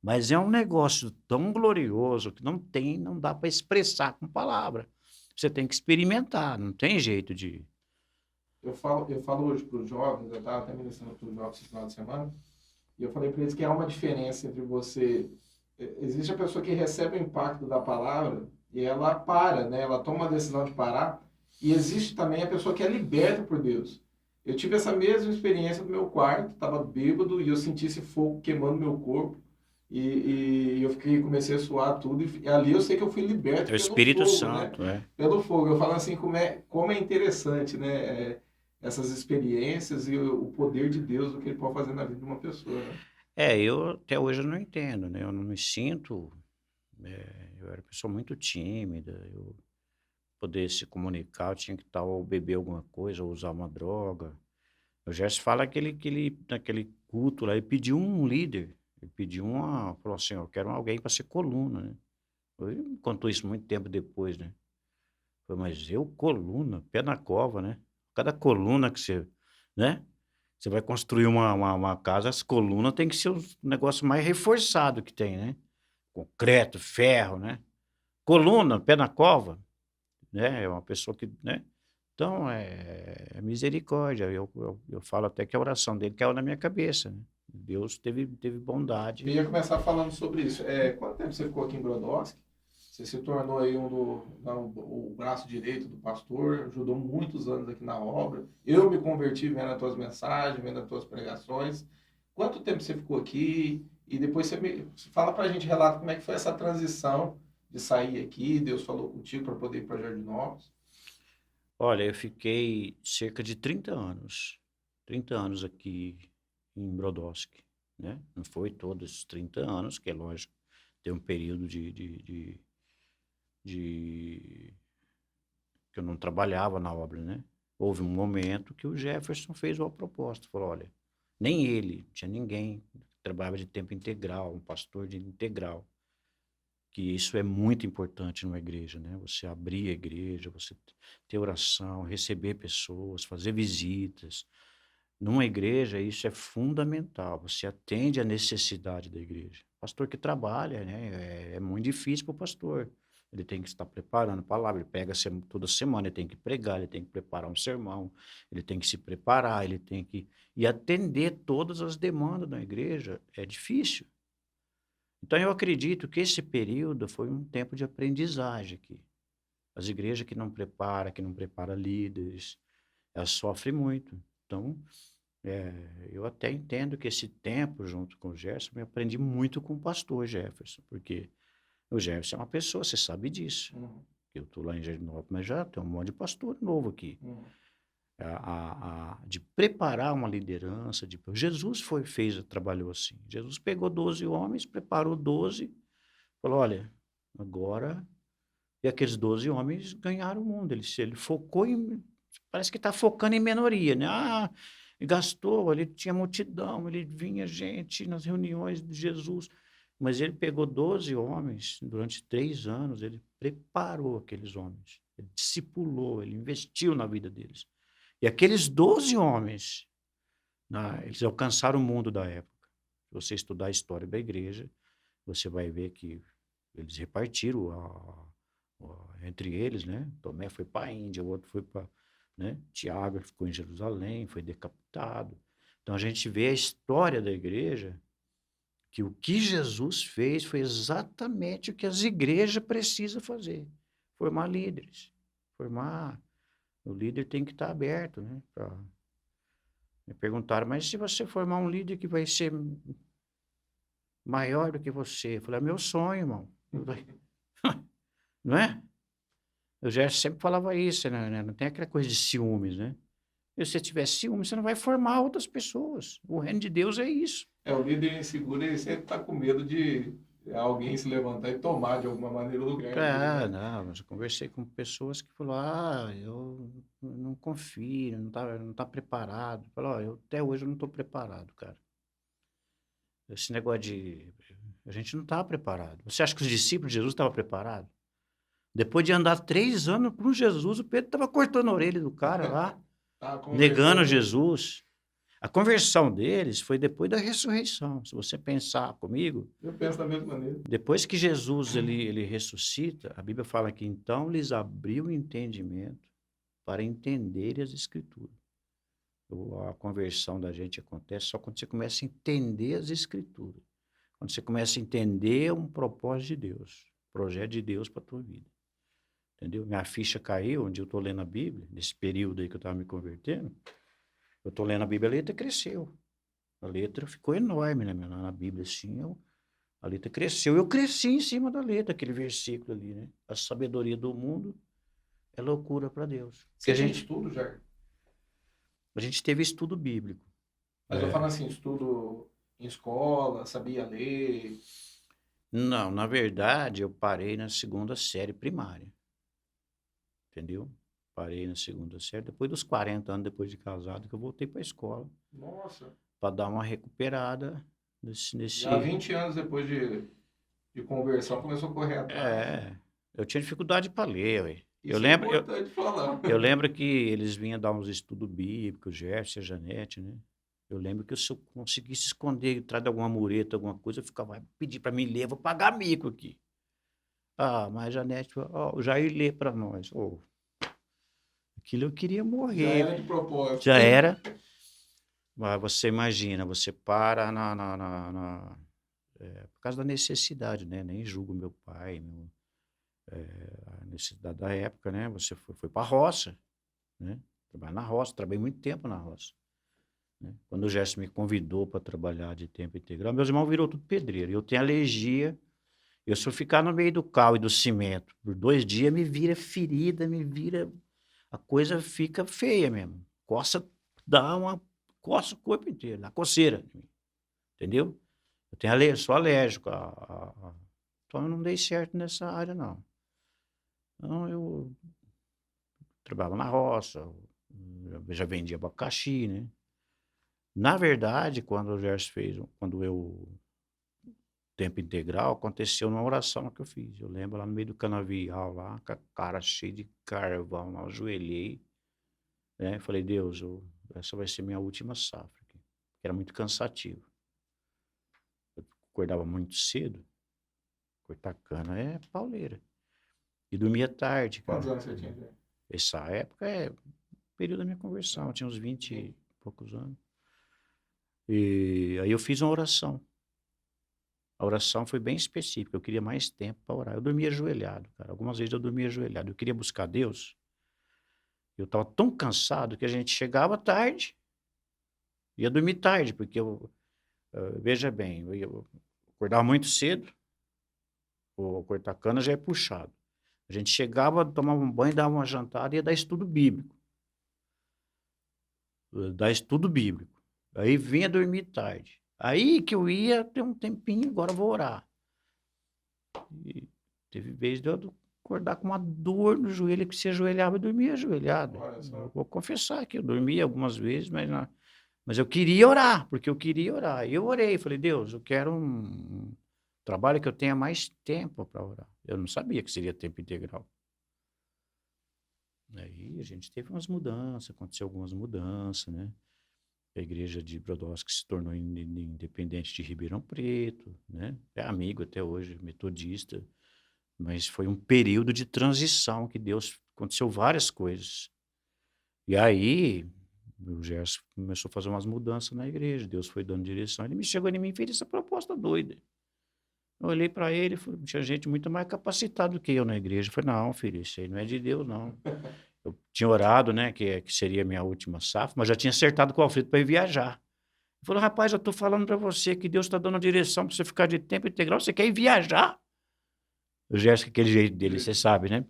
Mas é um negócio tão glorioso que não dá para expressar com palavra. Você tem que experimentar, não tem jeito de. Eu falo hoje para os jovens, eu estava até ministrando para os jovens esse final de semana, e eu falei para eles que há uma diferença entre você. Existe a pessoa que recebe o impacto da palavra e ela para, né? Ela toma a decisão de parar. E existe também a pessoa que é liberta por Deus. Eu tive essa mesma experiência no meu quarto, estava bêbado e eu senti esse fogo queimando meu corpo. E eu comecei a suar tudo. E ali eu sei que eu fui liberto É o pelo Espírito fogo, né? Santo, é. Pelo fogo. Eu falo assim, como é interessante, né? Essas experiências e o poder de Deus, o que ele pode fazer na vida de uma pessoa, né? Eu até hoje eu não entendo, né? Eu não me sinto. Eu era uma pessoa muito tímida. Eu poder se comunicar, eu tinha que estar ou beber alguma coisa, ou usar uma droga. O Gerson fala naquele culto lá, ele pediu um líder. Ele pediu falou assim, eu quero alguém para ser coluna, né? Ele me contou isso muito tempo depois, né? Falei, mas eu, coluna, pé na cova, né? Cada coluna que você, né? Você vai construir uma casa, as colunas tem que ser o negócio mais reforçado que tem, né? Concreto, ferro, né? Coluna, pé na cova, né? É uma pessoa que, né? Então, é misericórdia. Eu falo até que a oração dele caiu na minha cabeça, né? Deus teve Eu bondade. ia começar falando sobre isso. Quanto tempo você ficou aqui em Brodowski? Você se tornou aí o braço direito do pastor, ajudou muitos anos aqui na obra. Eu me converti vendo as tuas mensagens, vendo as tuas pregações. Quanto tempo você ficou aqui? E depois fala pra gente, relata como é que foi essa transição de sair aqui, Deus falou contigo para poder ir para Jardinópolis. Olha, eu fiquei cerca de 30 anos aqui em Brodowski, né? Não foi todos os 30 anos, que é lógico, tem um período de que eu não trabalhava na obra, né? Houve um momento que o Jefferson fez uma proposta, falou, olha, nem ele, não tinha ninguém, trabalhava de tempo integral, um pastor de integral, que isso é muito importante numa igreja, né? Você abrir a igreja, você ter oração, receber pessoas, fazer visitas. Numa igreja, isso é fundamental. Você atende à necessidade da igreja. Pastor que trabalha, né? É muito difícil para o pastor. Ele tem que estar preparando a palavra. Ele pega toda semana, ele tem que pregar, ele tem que preparar um sermão, ele tem que se preparar, ele tem que. E atender todas as demandas da igreja é difícil. Então, eu acredito que esse período foi um tempo de aprendizagem aqui. As igrejas que não prepara líderes, elas sofrem muito. Então, eu até entendo que esse tempo, junto com o Jefferson, eu aprendi muito com o pastor Jefferson, porque o Jefferson é uma pessoa, você sabe disso. Uhum, Eu estou lá em Jardinópolis, mas já tem um monte de pastor novo aqui. uhum, De preparar uma liderança. Jesus trabalhou assim. Jesus pegou 12 homens, preparou 12, falou, olha, agora... E aqueles 12 homens ganharam o mundo. Ele focou em... Parece que está focando em minoria, né? Gastou, ele tinha multidão, ele vinha gente nas reuniões de Jesus. Mas ele pegou 12 homens, durante 3 anos, ele preparou aqueles homens. Ele discipulou, ele investiu na vida deles. E aqueles 12 homens, eles alcançaram o mundo da época. Se você estudar a história da igreja, você vai ver que eles repartiram entre eles, né? Tomé foi para a Índia, o outro foi para, né? Tiago ficou em Jerusalém, foi decapitado. Então a gente vê a história da igreja, que o que Jesus fez foi exatamente o que as igrejas precisam fazer: formar líderes. O líder tem que estar aberto, né? Me perguntaram, mas se você formar um líder que vai ser maior do que você. Eu falei, é meu sonho, irmão. Não é? O Gerson sempre falava isso, né? Não tem aquela coisa de ciúmes, né? E se você tiver ciúmes, você não vai formar outras pessoas. O reino de Deus é isso. O líder inseguro, ele sempre está com medo de alguém se levantar e tomar de alguma maneira o lugar dele, né? Não, mas eu conversei com pessoas que falaram, eu não confio, não tá preparado. Falou, ó, até hoje eu não estou preparado, cara. Esse negócio de... A gente não estava preparado. Você acha que os discípulos de Jesus estavam preparados? Depois de andar 3 anos com Jesus, o Pedro estava cortando a orelha do cara lá, negando Jesus. A conversão deles foi depois da ressurreição. Se você pensar comigo, eu penso da mesma maneira. Depois que Jesus ele ressuscita, a Bíblia fala que então lhes abriu o entendimento para entender as Escrituras. A conversão da gente acontece só quando você começa a entender as Escrituras. Quando você começa a entender um propósito de Deus, projeto de Deus para a tua vida. Entendeu? Minha ficha caiu, onde eu estou lendo a Bíblia, nesse período aí que eu estava me convertendo. Eu estou lendo a Bíblia, a letra cresceu. A letra ficou enorme, né, na Bíblia, assim, a letra cresceu. Eu cresci em cima da letra, aquele versículo ali, né? A sabedoria do mundo é loucura para Deus. Você tinha estudo, Jair? A gente teve estudo bíblico. Mas eu falo assim, estudo em escola, sabia ler? Não, na verdade, eu parei na 2ª série primária. Entendeu? Parei na 2ª série, depois dos 40 anos depois de casado, que eu voltei para a escola. Nossa! Para dar uma recuperada nesse... Já 20 anos depois de conversão, começou a correr atrás. Eu tinha dificuldade para ler, ué. Isso é importante falar. Eu lembro que eles vinham dar uns estudos bíblicos, o Gerson e a Janete, né? Eu lembro que se eu conseguisse esconder atrás de alguma mureta, alguma coisa, eu ficava, vai pedir para mim ler, eu vou pagar mico aqui. Ah, mas a Janete falou, o Jair lê para nós. Aquilo eu queria morrer. Já era de propósito. Já era. Mas você imagina, você para por causa da necessidade, né? Nem julgo meu pai, a necessidade da época, né? Você foi para a roça, né? Trabalhar na roça, trabalhei muito tempo na roça. Né? Quando o Gerson me convidou para trabalhar de tempo integral, meus irmãos virou tudo pedreiro. Eu tenho alergia. Se eu ficar no meio do cal e do cimento por 2 dias, me vira ferida, a coisa fica feia mesmo. Coça o corpo inteiro, dá coceira. Entendeu? Sou alérgico. Então eu não dei certo nessa área, não. Então eu trabalhava na roça, eu já vendia abacaxi, né? Na verdade, quando o Gerson tempo integral, aconteceu numa oração que eu fiz. Eu lembro lá no meio do canavial, lá, com a cara cheia de carvão, lá, eu ajoelhei, né? Falei, Deus, essa vai ser minha última safra aqui. Era muito cansativo. Eu acordava muito cedo, cortar cana é pauleira. E dormia tarde. Cara. Quantos anos você tinha? Essa época é o período da minha conversão, eu tinha uns 20 e poucos anos. E aí eu fiz uma oração. A oração foi bem específica, eu queria mais tempo para orar. Eu dormia ajoelhado, cara. Algumas vezes eu dormia ajoelhado. Eu queria buscar Deus. Eu estava tão cansado que a gente chegava tarde, ia dormir tarde, porque veja bem, eu acordava muito cedo, o cortar cana já é puxado. A gente chegava, tomava um banho, dava uma jantada e ia dar estudo bíblico. Aí vinha dormir tarde. Aí que eu ia ter um tempinho, agora eu vou orar. E teve vez de eu acordar com uma dor no joelho, que se ajoelhava e dormia ajoelhado. Eu vou confessar que eu dormia algumas vezes, mas eu queria orar, porque eu queria orar. E eu orei, falei, Deus, eu quero um trabalho que eu tenha mais tempo para orar. Eu não sabia que seria tempo integral. Aí a gente teve umas mudanças, aconteceu algumas mudanças, né? A igreja de Brodowski se tornou independente de Ribeirão Preto, né? É amigo até hoje, metodista, mas foi um período de transição que aconteceu várias coisas. E aí o Gerson começou a fazer umas mudanças na igreja, Deus foi dando direção, ele me chegou em mim e fez essa proposta doida. Eu olhei para ele, tinha gente muito mais capacitada do que eu na igreja. Eu falei, não, filho, isso aí não é de Deus, não. Eu tinha orado, né, que seria a minha última safra, mas já tinha acertado com o Alfredo para ir viajar. Ele falou, rapaz, eu tô falando para você que Deus está dando a direção para você ficar de tempo integral, você quer ir viajar? O Gerson, aquele jeito dele, você sabe, né?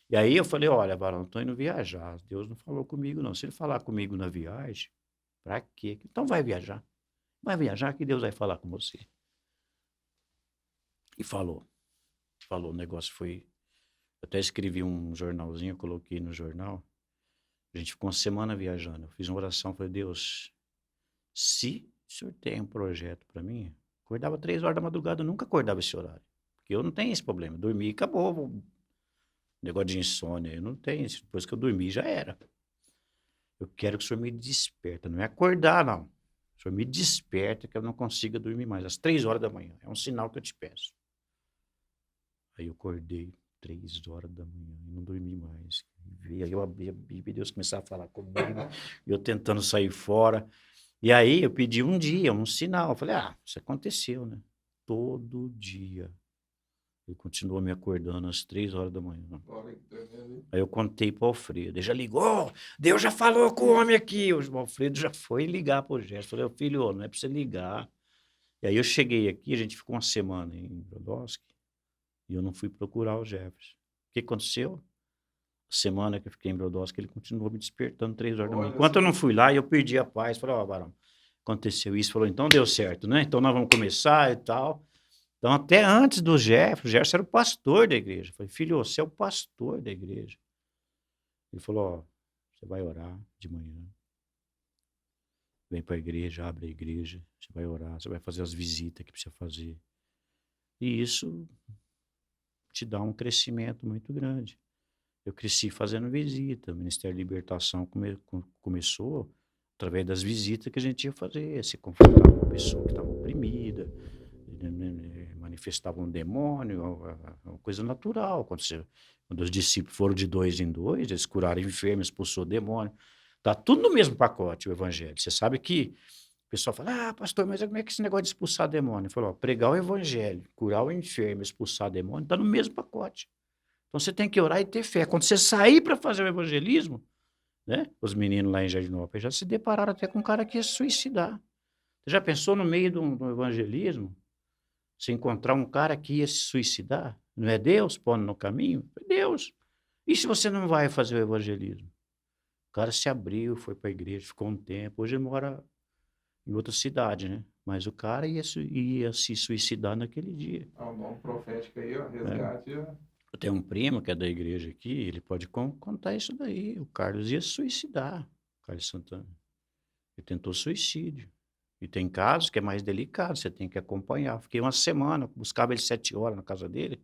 E aí eu falei, olha, Barão, tô indo viajar. Deus não falou comigo, não. Se ele falar comigo na viagem, para quê? Então vai viajar. Vai viajar que Deus vai falar com você. E falou. Falou, o negócio foi... Eu até escrevi um jornalzinho, coloquei no jornal. A gente ficou uma semana viajando. Eu fiz uma oração, falei, Deus, se o senhor tem um projeto para mim, acordava 3 horas da madrugada, eu nunca acordava esse horário. Porque eu não tenho esse problema. Dormi e acabou. Negócio de insônia, eu não tenho. Depois que eu dormi, já era. Eu quero que o senhor me desperta. Não é acordar, não. O senhor me desperta que eu não consiga dormir mais. Às 3 horas da manhã. É um sinal que eu te peço. Aí eu acordei 3 horas da manhã e não dormi mais. E aí eu abri a Bíblia e Deus começava a falar comigo. E eu tentando sair fora. E aí eu pedi um dia, um sinal. Eu falei, isso aconteceu, né? Todo dia. Ele continuou me acordando às 3 horas da manhã. Aí eu contei para o Alfredo. Ele já ligou. Deus já falou com o homem aqui. O Alfredo já foi ligar para o Gerson. Falei, filho, não é para você ligar. E aí eu cheguei aqui, a gente ficou uma semana em Brodowski. E eu não fui procurar o Jefferson. O que aconteceu? A semana que eu fiquei em Brodowski, ele continuou me despertando 3 horas da manhã. Enquanto eu não fui lá, eu perdi a paz. Falei, Barão, aconteceu isso. Falou, então deu certo, né? Então nós vamos começar e tal. Então, até antes do Jefferson era o pastor da igreja. Eu falei, filho, você é o pastor da igreja. Ele falou, você vai orar de manhã. Vem para a igreja, abre a igreja. Você vai orar, você vai fazer as visitas que precisa fazer. E isso te dá um crescimento muito grande. Eu cresci fazendo visita. O Ministério da Libertação começou através das visitas que a gente ia fazer. Se confrontar com uma pessoa que estava oprimida, manifestava um demônio, uma coisa natural. Quando os discípulos foram de 2 em 2, eles curaram enfermos, expulsou demônio. Está tudo no mesmo pacote, o evangelho. Você sabe que o pessoal fala, pastor, mas como é que esse negócio de expulsar demônio? Ele falou, pregar o evangelho, curar o enfermo, expulsar demônio, está no mesmo pacote. Então você tem que orar e ter fé. Quando você sair para fazer o evangelismo, né, os meninos lá em Jardinópolis já se depararam até com um cara que ia se suicidar. Você já pensou no meio do evangelismo? Se encontrar um cara que ia se suicidar, não é Deus pondo no caminho? É Deus. E se você não vai fazer o evangelismo? O cara se abriu, foi para a igreja, ficou um tempo. Hoje ele mora em outra cidade, né? Mas o cara ia se suicidar naquele dia. Um dom profético aí, ó, resgate. Eu tenho um primo que é da igreja aqui, ele pode contar isso daí. O Carlos ia se suicidar, o Carlos Santana. Ele tentou suicídio. E tem casos que é mais delicado, você tem que acompanhar. Fiquei uma semana, buscava ele 7 horas na casa dele.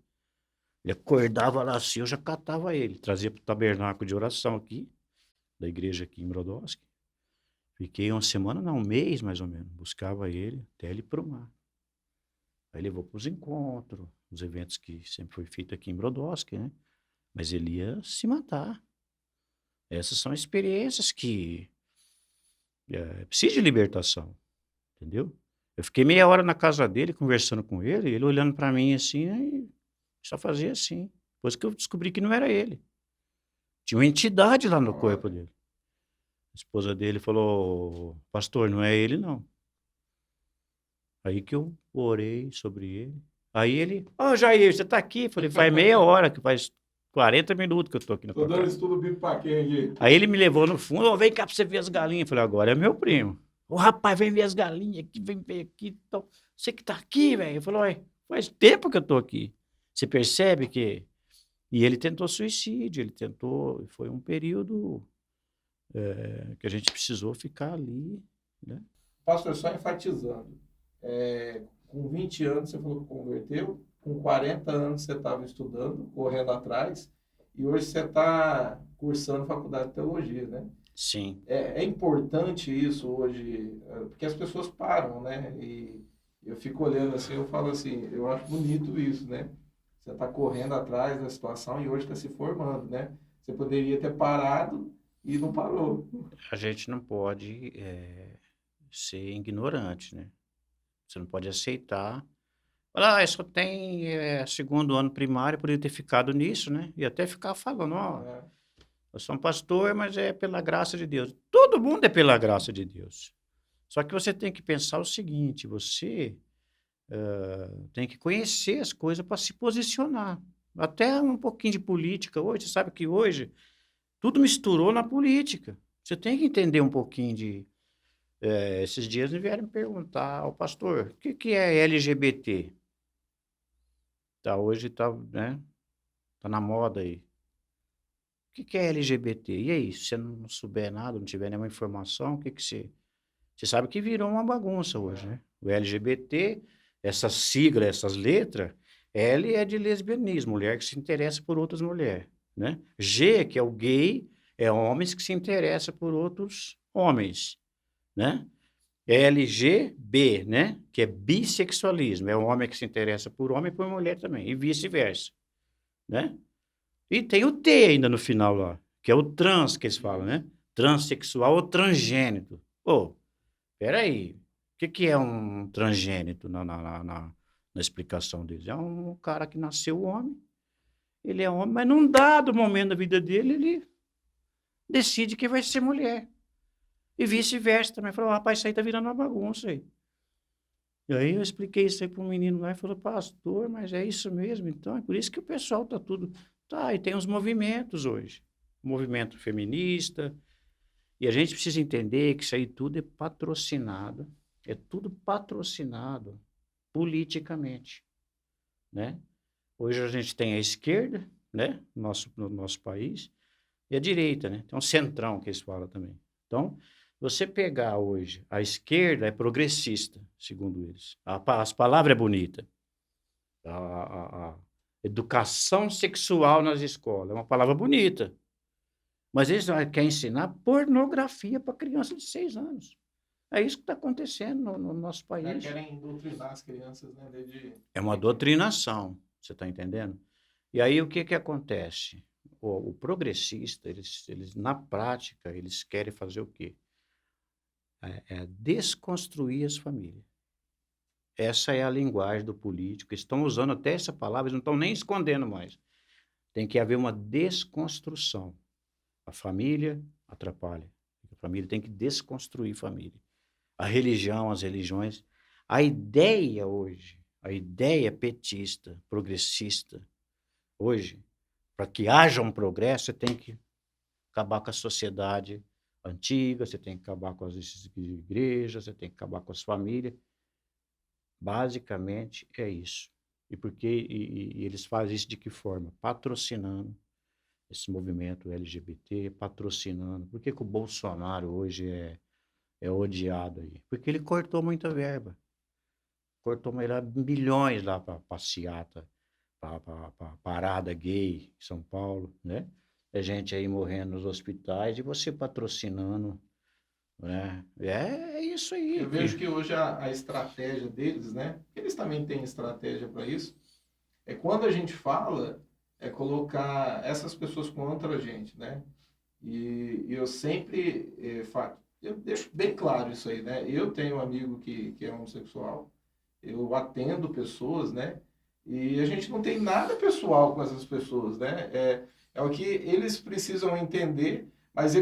Ele acordava lá assim, eu já catava ele. Trazia para o tabernáculo de oração aqui, da igreja aqui em Brodowski. Fiquei uma semana, não, um mês mais ou menos. Buscava ele até ele ir para o mar. Aí levou para os encontros, os eventos que sempre foi feito aqui em Brodowski, né? Mas ele ia se matar. Essas são experiências que precisam de libertação. Entendeu? Eu fiquei meia hora na casa dele, conversando com ele, ele olhando para mim assim, aí só fazia assim. Depois que eu descobri que não era ele. Tinha uma entidade lá no corpo dele. A esposa dele falou, pastor, não é ele não. Aí que eu orei sobre ele. Aí ele, Jair, você tá aqui? Eu falei, faz meia hora, que faz 40 minutos que eu tô aqui na tua casa. Tô dando estudo bíblico pra quem aqui? Aí ele me levou no fundo, vem cá pra você ver as galinhas. Eu falei, agora é meu primo. Rapaz, vem ver as galinhas aqui, vem ver aqui. Então, você que tá aqui, velho. Eu falei, faz tempo que eu tô aqui. Você percebe que... E ele tentou suicídio, foi um período que a gente precisou ficar ali, né? Pastor, só enfatizando, com 20 anos você falou que converteu, com 40 anos você estava estudando, correndo atrás, e hoje você está cursando faculdade de teologia, né? Sim. É importante isso hoje, porque as pessoas param, né? E eu fico olhando assim, eu falo assim, eu acho bonito isso, né? Você está correndo atrás da situação e hoje está se formando, né? Você poderia ter parado e não parou. A gente não pode ser ignorante, né? Você não pode aceitar. Falar, só tem segundo ano primário, poderia ter ficado nisso, né? E até ficar falando, eu sou um pastor, mas é pela graça de Deus. Todo mundo é pela graça de Deus. Só que você tem que pensar o seguinte, você tem que conhecer as coisas para se posicionar. Até um pouquinho de política hoje, você sabe que hoje tudo misturou na política. Você tem que entender um pouquinho de. Esses dias me vieram me perguntar, o pastor, o que, que é LGBT? Tá, hoje tá, né? Tá na moda aí. O que, que é LGBT? E aí, se você não souber nada, não tiver nenhuma informação, o que, que você. Você sabe que virou uma bagunça hoje, né? O LGBT, essas siglas, essas letras, L é de lesbianismo, mulher que se interessa por outras mulheres, né? G, que é o gay, é homens que se interessam por outros homens, né? LGB, né? Que é bissexualismo, é o homem que se interessa por homem e por mulher também, e vice-versa, né? E tem o T ainda no final lá, que é o trans que eles falam, né? Transsexual ou transgênito. Pô, peraí, o que, que é um transgênito na explicação deles? É um cara que nasceu homem, ele é homem, mas num dado momento da vida dele, ele decide que vai ser mulher. E vice-versa também. Falou, rapaz, isso aí tá virando uma bagunça aí. E aí eu expliquei isso aí para um menino lá e falou, pastor, mas é isso mesmo, então é por isso que o pessoal tá tudo... Tá, e tem os movimentos hoje. Movimento feminista, e a gente precisa entender que isso aí tudo é patrocinado, é tudo patrocinado politicamente, né? Hoje a gente tem a esquerda, né, no nosso país, e a direita, né? Tem um centrão que eles falam também. Então, você pegar hoje, a esquerda é progressista, segundo eles. As palavras é bonita. A educação sexual nas escolas é uma palavra bonita. Mas eles querem ensinar pornografia para criança de 6 anos. É isso que está acontecendo no nosso Já país. querem doutrinar as crianças, né? É uma doutrinação, você está entendendo? E aí o que, que acontece? O progressista, eles, na prática, eles querem fazer o quê? É desconstruir as famílias. Essa é a linguagem do político. Estão usando até essa palavra, eles não estão nem escondendo mais. Tem que haver uma desconstrução. A família atrapalha. A família tem que desconstruir família. A religião, as religiões. A ideia hoje, a ideia petista, progressista, hoje, para que haja um progresso, você tem que acabar com a sociedade antiga, você tem que acabar com as igrejas, você tem que acabar com as famílias. Basicamente é isso. E eles fazem isso de que forma? Patrocinando esse movimento LGBT, patrocinando. Por que, que o Bolsonaro hoje é odiado aí? Porque ele cortou muita verba. Cortou milhões lá para passeata, para parada gay em São Paulo, né? É gente aí morrendo nos hospitais e você patrocinando, né? É isso aí. Eu vejo que hoje a estratégia deles, né? Eles também têm estratégia para isso. É quando a gente fala, é colocar essas pessoas contra a gente, né? E eu sempre eu deixo bem claro isso aí, né? Eu tenho um amigo que é homossexual, eu atendo pessoas, né? E a gente não tem nada pessoal com essas pessoas, né? É o que eles precisam entender, mas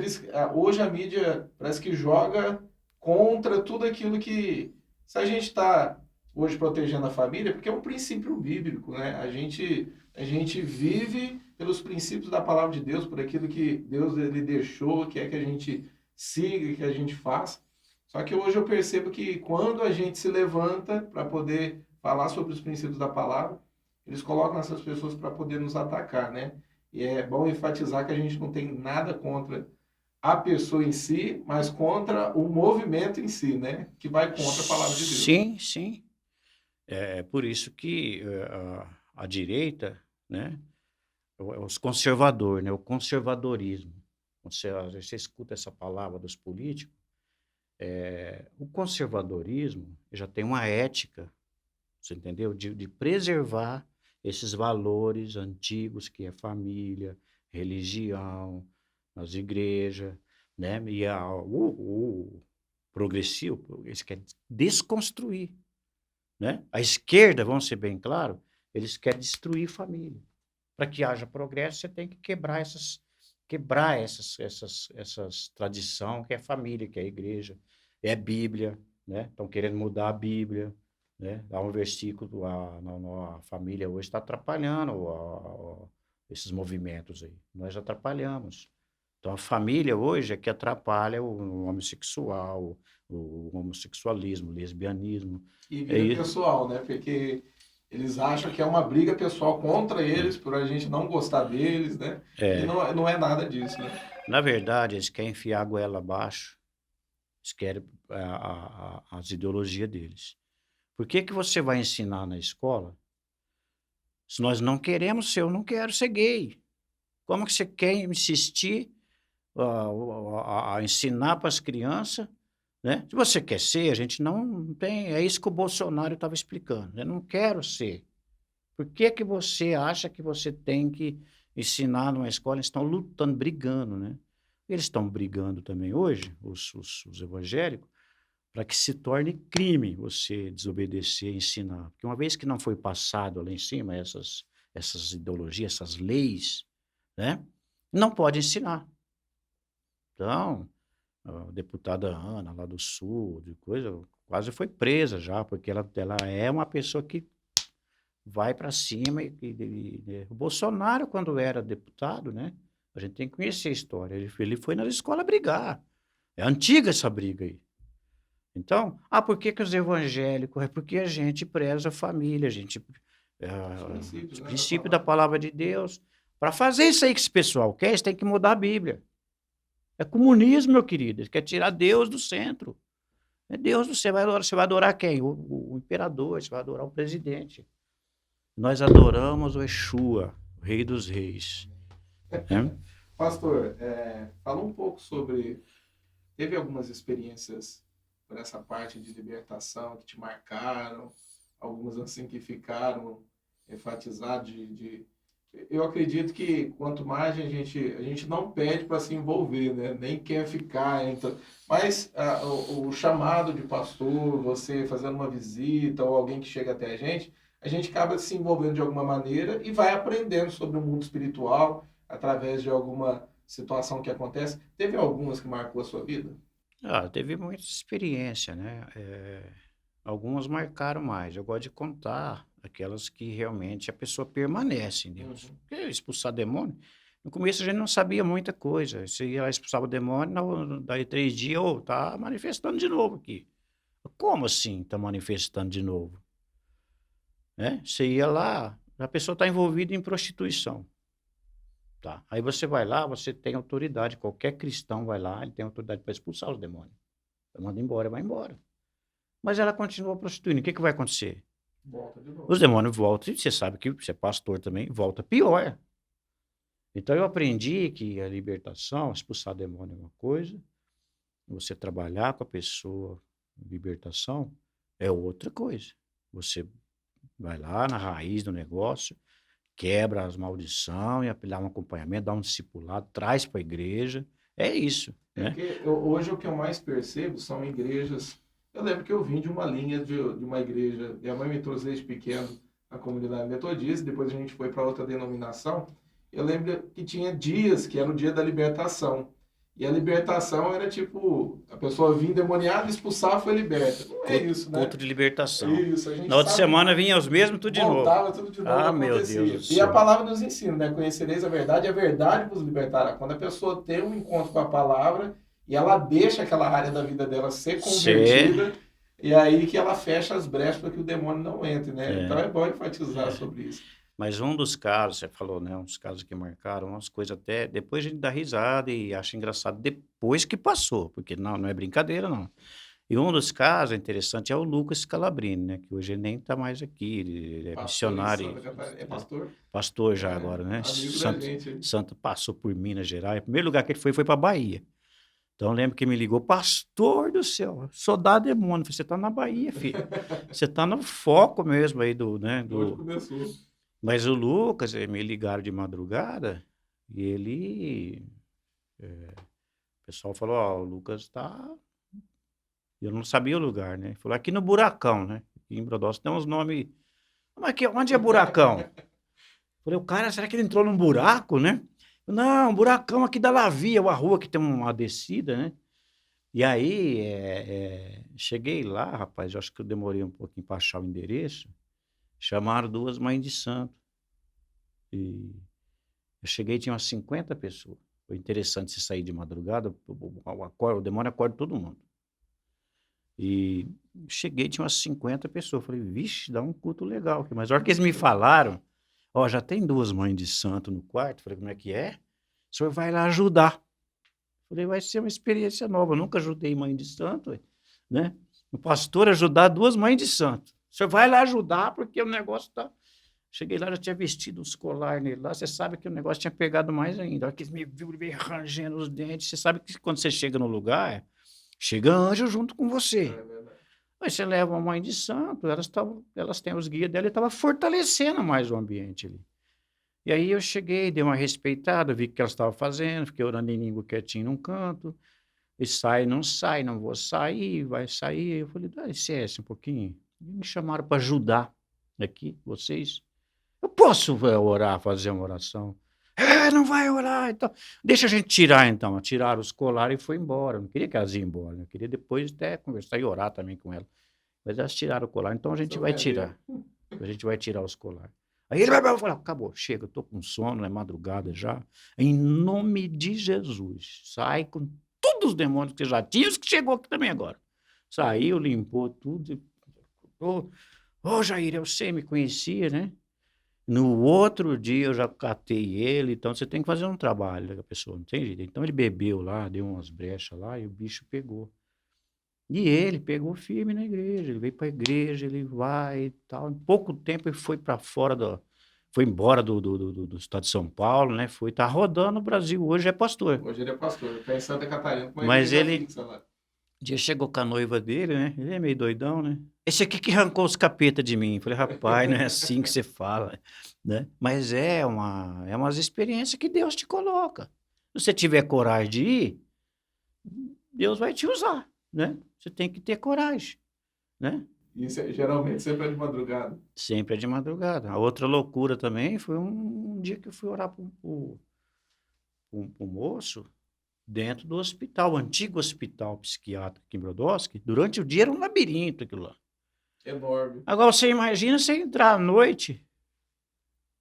hoje a mídia parece que joga contra tudo aquilo que, se a gente está hoje protegendo a família, porque é um princípio bíblico, né? A gente vive pelos princípios da palavra de Deus, por aquilo que Deus ele deixou, que é que a gente siga, que a gente faça. Só que hoje eu percebo que quando a gente se levanta para poder falar sobre os princípios da palavra, eles colocam essas pessoas para poder nos atacar, né? E é bom enfatizar que a gente não tem nada contra a pessoa em si, mas contra o movimento em si, né? Que vai contra a palavra de Deus. Sim, sim. É por isso que a direita, né? Os conservadores, né? O conservadorismo. Você escuta essa palavra dos políticos, o conservadorismo já tem uma ética, você entendeu? De preservar esses valores antigos, que é família, religião, as igrejas, né? E o progressivo, eles querem desconstruir, né? A esquerda, vamos ser bem claros, eles querem destruir família. Para que haja progresso, você tem que quebrar essas tradição que é família, que é a igreja, é Bíblia, né? Estão querendo mudar a Bíblia, né? Há um versículo, a família hoje está atrapalhando esses movimentos aí. Nós atrapalhamos. Então, a família hoje é que atrapalha o homossexual, o homossexualismo, o lesbianismo. E É vira isso. pessoal, né? Porque eles acham que é uma briga pessoal contra eles, por a gente não gostar deles, né? E É, não é nada disso, né? na verdade, eles querem enfiar a goela abaixo, eles querem as ideologias deles. Por que que você vai ensinar na escola se nós não queremos ser, eu não quero ser gay? Como que você quer insistir a ensinar para as crianças, né? Se você quer ser, a gente não tem. É isso que o Bolsonaro estava explicando. Eu não quero ser. Por que que você acha que você tem que ensinar numa escola? Eles estão lutando, brigando, né? Eles estão brigando também hoje, os evangélicos, para que se torne crime você desobedecer e ensinar. Porque uma vez que não foi passado lá em cima essas ideologias, essas leis, né? Não pode ensinar. Então, a deputada Ana, lá do Sul, de coisa, quase foi presa já, porque ela é uma pessoa que vai para cima. O Bolsonaro, quando era deputado, né? A gente tem que conhecer a história. Ele foi na escola brigar. É antiga essa briga aí. Então, por que que os evangélicos? É porque a gente preza a família, a gente, Os princípios, os né, da princípios da palavra. palavra de Deus. Para fazer isso aí que esse pessoal quer, eles têm que mudar a Bíblia. É comunismo, meu querido. Eles querem tirar Deus do centro. É Deus, você vai adorar quem? O imperador, você vai adorar o presidente. Nós adoramos o Exua, o Rei dos Reis. Né? Pastor, fala um pouco sobre. Teve algumas experiências por essa parte de libertação que te marcaram, algumas assim que ficaram enfatizadas eu acredito que quanto mais a gente não pede para se envolver, né? Nem quer ficar, então, mas o chamado de pastor, você fazendo uma visita ou alguém que chega até a gente acaba se envolvendo de alguma maneira e vai aprendendo sobre o mundo espiritual através de alguma situação que acontece. Teve algumas que marcou a sua vida? Teve muita experiência, né? Algumas marcaram mais. Eu gosto de contar aquelas que realmente a pessoa permanece em Deus. Uhum. Porque expulsar demônio, no começo a gente não sabia muita coisa. Você ia lá, expulsava o demônio, daí 3 dias, tá manifestando de novo aqui. Como assim tá manifestando de novo? Né? Você ia lá, a pessoa está envolvida em prostituição. Tá? Aí você vai lá, você tem autoridade. Qualquer cristão vai lá, ele tem autoridade para expulsar os demônios. Manda embora, vai embora. Mas ela continua prostituindo. O que que vai acontecer? Volta de Os novo. demônios voltam, e você sabe que você é pastor também, volta pior. Então eu aprendi que a libertação, expulsar demônio é uma coisa, você trabalhar com a pessoa, libertação, é outra coisa. Você vai lá na raiz do negócio, quebra as maldições, dá um acompanhamento, dá um discipulado, traz para a igreja. É isso, né? Porque hoje o que eu mais percebo são igrejas. Eu lembro que eu vim de uma linha de uma igreja. Minha mãe me trouxe desde pequeno na comunidade metodista, depois a gente foi para outra denominação. Eu lembro que tinha dias que era o dia da libertação. E a libertação era tipo, a pessoa vinha endemoniada, expulsava, foi liberta. Não é isso, né? Culto de libertação. Isso, a gente Na outra sabe que semana vinha os mesmos, tudo de novo. voltava tudo de novo, Meu Deus acontecia. do E a céu. palavra nos ensina, né? Conhecereis a verdade vos libertará. Quando a pessoa tem um encontro com a palavra e ela deixa aquela área da vida dela ser Você, convertida, e aí que ela fecha as brechas para que o demônio não entre, né? Então é, é bom enfatizar é. sobre isso. Mas um dos casos, você falou, né? Uns casos que marcaram, umas coisas até. Depois a gente dá risada e acha engraçado depois que passou, porque não é brincadeira, não. E um dos casos interessante é o Lucas Scalabrini, né? Que hoje ele nem está mais aqui, ele é Pastor em missionário, Santa Catarina. É pastor? pastor já É, agora, né? amigo da gente. Santa passou por Minas Gerais. O primeiro lugar que ele foi para Bahia. Então eu lembro que me ligou, pastor do céu, sou da demônio. Falei, você está na Bahia, filho. Você está no foco mesmo aí né? Onde começou? Mas o Lucas, me ligaram de madrugada e o pessoal falou, o Lucas está. Eu não sabia o lugar, né? Falou, aqui no Buracão, né? Aqui em Brodowski tem uns nomes. Mas onde é Buracão? Falei, o cara, será que ele entrou num buraco, né? Não, buracão aqui da Lavia, uma rua que tem uma descida, né? E aí, cheguei lá, rapaz, eu acho que eu demorei um pouquinho para achar o endereço. Chamaram 2 mães de santo. E eu cheguei, tinha umas 50 pessoas. Foi interessante você sair de madrugada, o demônio acorda todo mundo. E cheguei, tinha umas 50 pessoas. Falei, vixe, dá um culto legal aqui. Mas a hora que eles me falaram, ó, já tem 2 mães de santo no quarto. Falei, como é que é? O senhor vai lá ajudar. Falei, vai ser uma experiência nova. Eu nunca ajudei mãe de santo, ué, né? O pastor ajudar 2 mães de santo. O senhor vai lá ajudar, porque o negócio tá. Cheguei lá, já tinha vestido uns colar nele lá. Você sabe que o negócio tinha pegado mais ainda. A hora que eles me viram, meio rangendo os dentes. Você sabe que quando você chega no lugar, chega anjo junto com você. É verdade. Aí você leva uma mãe de santo, elas têm os guias dela e estava fortalecendo mais o ambiente ali. E aí eu cheguei, dei uma respeitada, vi o que elas estavam fazendo, fiquei orando em língua quietinho num canto. E sai, não sai, não vou sair, vai sair. Eu falei, dá licença um pouquinho. E me chamaram para ajudar aqui, vocês. Eu posso orar, fazer uma oração? Não vai orar, então. Deixa a gente tirar, então. Tiraram os colares e foi embora. Eu não queria que elas iam embora, né? Eu queria depois até conversar e orar também com elas. Mas elas tiraram o colar, então a gente Seu vai vendeiro. tirar. A gente vai tirar os colares. Aí ele vai falar, acabou, chega, eu tô com sono, é madrugada já. Em nome de Jesus, sai com todos os demônios que você já tinha, os que chegou aqui também agora. Saiu, limpou tudo. Ô, Jair, eu sei, me conhecia, né? No outro dia eu já catei ele, então você tem que fazer um trabalho com a pessoa, não tem jeito. Então ele bebeu lá, deu umas brechas lá e o bicho pegou. E ele pegou firme na igreja, ele veio para a igreja, ele vai e tal. Em pouco tempo ele foi para fora foi embora do estado de São Paulo, né? Tá rodando o Brasil, hoje é pastor. Hoje ele é pastor, está em Santa Catarina com uma Mas igreja ele, fixa lá. um dia chegou com a noiva dele, né? Ele é meio doidão, né? Esse aqui que arrancou os capetas de mim. Falei, rapaz, não é assim que você fala, né? Mas é umas experiências que Deus te coloca. Se você tiver coragem de ir, Deus vai te usar, né? Você tem que ter coragem, né? E isso geralmente sempre é de madrugada. Sempre é de madrugada. A outra loucura também foi um dia que eu fui orar para um moço dentro do hospital, o antigo hospital psiquiátrico aqui em Brodowski. Durante o dia era um labirinto aquilo lá. Enorme. Agora você imagina você entrar à noite,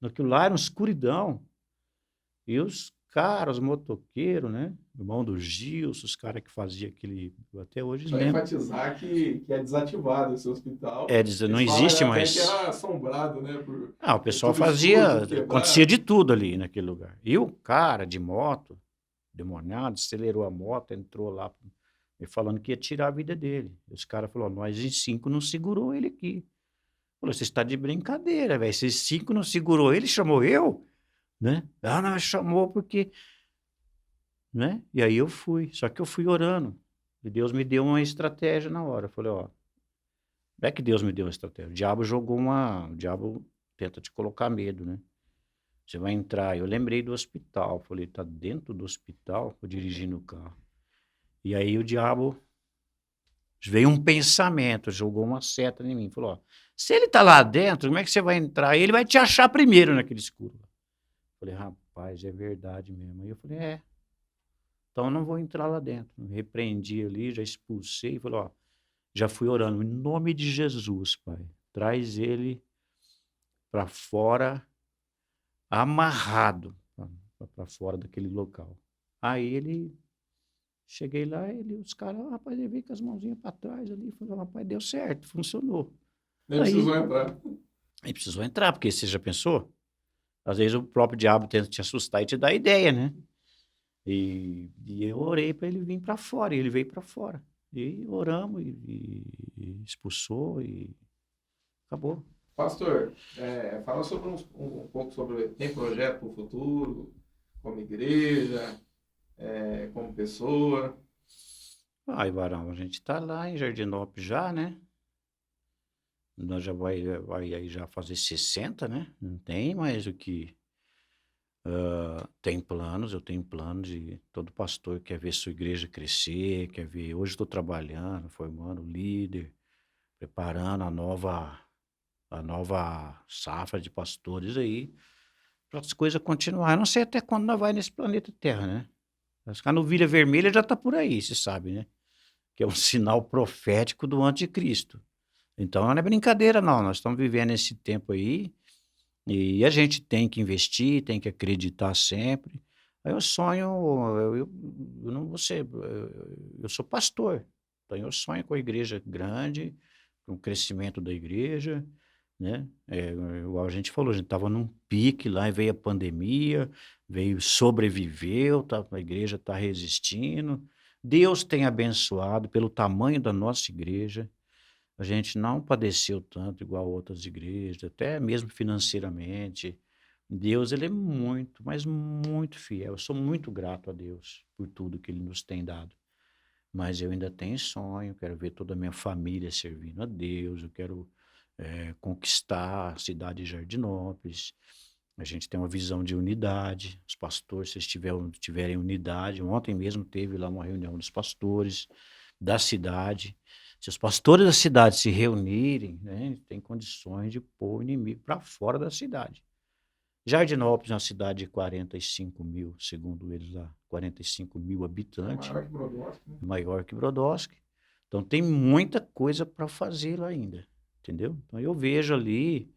naquilo lá era uma escuridão, e os caras, os motoqueiros, né? O irmão do Gilson, os caras que faziam aquele. Até hoje Só lembro. enfatizar que é desativado esse hospital. Não Eles existe falam até mais. que era assombrado, né? O pessoal tudo fazia. escuro, tudo quebrado. Acontecia de tudo ali naquele lugar. E o cara de moto, demoniado, acelerou a moto, entrou lá, me falando que ia tirar a vida dele. E os caras falaram: nós em 5 não segurou ele aqui. Falou: você está de brincadeira, velho. Se 5 não segurou ele, chamou eu? Né? Não, chamou porque. Né? E aí eu fui. Só que eu fui orando. E Deus me deu uma estratégia na hora. Eu falei: ó, não é que Deus me deu uma estratégia. O diabo O diabo tenta te colocar medo, né? Você vai entrar. Eu lembrei do hospital. Falei: tá dentro do hospital, vou dirigindo o carro. E aí o diabo. Veio um pensamento, jogou uma seta em mim. Falou: ó, se ele tá lá dentro, como é que você vai entrar? Ele vai te achar primeiro naquele escuro. Falei: rapaz, é verdade mesmo. Aí eu falei: então eu não vou entrar lá dentro. Repreendi ali, já expulsei. Falei: ó, já fui orando. Em nome de Jesus, Pai, traz ele para fora, amarrado, para fora daquele local. Aí ele. Cheguei lá, os caras, rapaz, ele veio com as mãozinhas para trás ali. Falei: rapaz, deu certo, funcionou. Nem Aí, precisou entrar. Aí precisou entrar, porque você já pensou? Às vezes o próprio diabo tenta te assustar e te dar ideia, né? E eu orei para ele vir para fora, e ele veio para fora. E oramos, e expulsou, e acabou. Pastor, fala sobre um pouco sobre. Tem projeto para o futuro, como igreja, como pessoa? Ivarão, a gente está lá em Jardinópolis já, né? Nós já vai aí já fazer 60, né? Não tem mais o que. Tem planos, eu tenho planos, e todo pastor quer ver sua igreja crescer, quer ver. Hoje estou trabalhando, formando líder, preparando a nova safra de pastores aí, para as coisas continuarem. Eu não sei até quando nós vai nesse planeta Terra, né? A novilha vermelha já está por aí, você sabe, né? que é um sinal profético do anticristo. Então não é brincadeira não, nós estamos vivendo esse tempo aí, e a gente tem que investir, tem que acreditar sempre. Aí eu sonho, eu não vou ser, eu sou pastor, então eu sonho com a igreja grande, com o crescimento da igreja, né? Igual a gente falou, a gente estava num pique lá e veio a pandemia, veio, sobreviveu, tá, a igreja está resistindo. Deus tem abençoado pelo tamanho da nossa igreja. A gente não padeceu tanto igual outras igrejas, até mesmo financeiramente. Deus, ele é muito, mas muito fiel. Eu sou muito grato a Deus por tudo que ele nos tem dado. Mas eu ainda tenho sonho, quero ver toda a minha família servindo a Deus, eu quero conquistar a cidade de Jardinópolis. A gente tem uma visão de unidade. Os pastores, se eles tiverem unidade, ontem mesmo teve lá uma reunião dos pastores da cidade. Se os pastores da cidade se reunirem, né, tem condições de pôr o inimigo para fora da cidade. Jardinópolis é uma cidade de 45 mil, segundo eles lá, 45 mil habitantes. É maior que Brodowski, né? Maior que Brodowski. Então tem muita coisa para fazer lá ainda, entendeu? Então eu vejo ali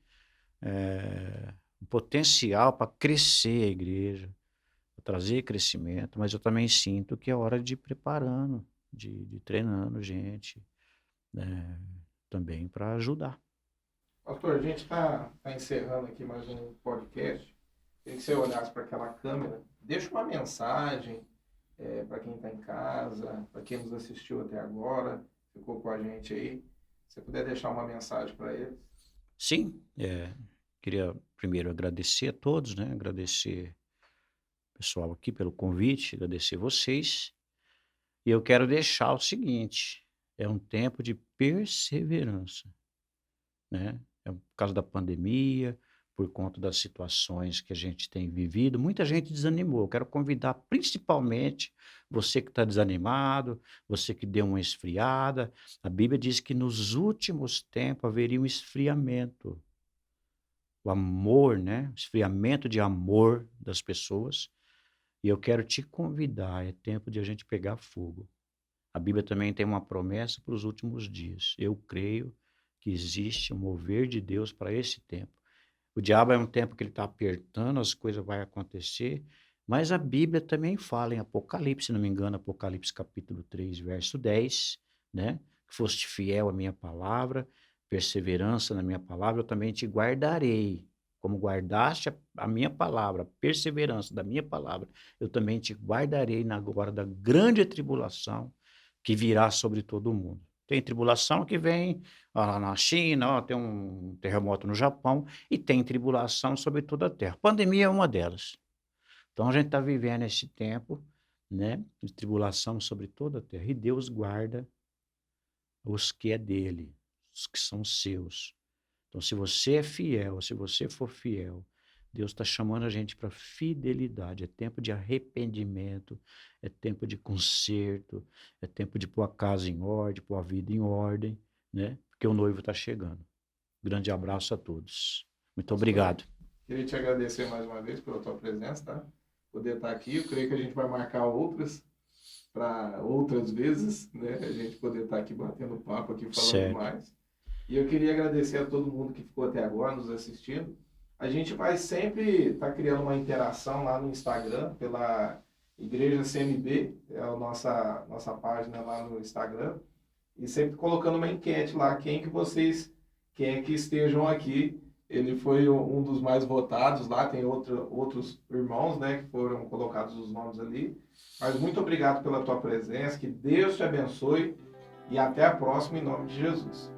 um potencial para crescer a igreja, pra trazer crescimento, mas eu também sinto que é hora de ir preparando, de treinando gente, né, também para ajudar. Pastor, a gente está encerrando aqui mais um podcast. Queria que você olhasse para aquela câmera, deixa uma mensagem para quem está em casa, para quem nos assistiu até agora, ficou com a gente aí. Se você puder deixar uma mensagem para eles. Sim, queria primeiro agradecer a todos, né? Agradecer o pessoal aqui pelo convite, agradecer vocês. E eu quero deixar o seguinte: é um tempo de perseverança, né? Por causa da pandemia, por conta das situações que a gente tem vivido, muita gente desanimou. Eu quero convidar principalmente você que está desanimado, você que deu uma esfriada. A Bíblia diz que nos últimos tempos haveria um esfriamento. O amor, né? O esfriamento de amor das pessoas. E eu quero te convidar, é tempo de a gente pegar fogo. A Bíblia também tem uma promessa para os últimos dias. Eu creio que existe um mover de Deus para esse tempo. O diabo é um tempo que ele está apertando, as coisas vão acontecer, mas a Bíblia também fala em Apocalipse, se não me engano, Apocalipse capítulo 3, verso 10, né? Que foste fiel à minha palavra, perseverança na minha palavra, eu também te guardarei. Como guardaste a minha palavra, a perseverança da minha palavra, eu também te guardarei na hora da grande tribulação que virá sobre todo o mundo. Tem tribulação que vem na China, tem um terremoto no Japão, e tem tribulação sobre toda a terra. Pandemia é uma delas. Então a gente está vivendo esse tempo, né, de tribulação sobre toda a terra. E Deus guarda os que é dele, os que são seus. Então, se você é fiel, se você for fiel, Deus está chamando a gente para fidelidade. É tempo de arrependimento, é tempo de conserto, é tempo de pôr a casa em ordem, pôr a vida em ordem, né? Porque o noivo está chegando. Grande abraço a todos. Muito obrigado. Queria te agradecer mais uma vez pela tua presença, tá? Poder estar aqui. Eu creio que a gente vai marcar outras para outras vezes, né? A gente poder estar aqui batendo papo, aqui falando Certo. mais. E eu queria agradecer a todo mundo que ficou até agora nos assistindo. A gente vai sempre estar criando uma interação lá no Instagram, pela Igreja CMB, é a nossa página lá no Instagram, e sempre colocando uma enquete lá, quem é que estejam aqui. Ele foi um dos mais votados lá, tem outros irmãos, né, que foram colocados os nomes ali. Mas muito obrigado pela tua presença, que Deus te abençoe, e até a próxima em nome de Jesus.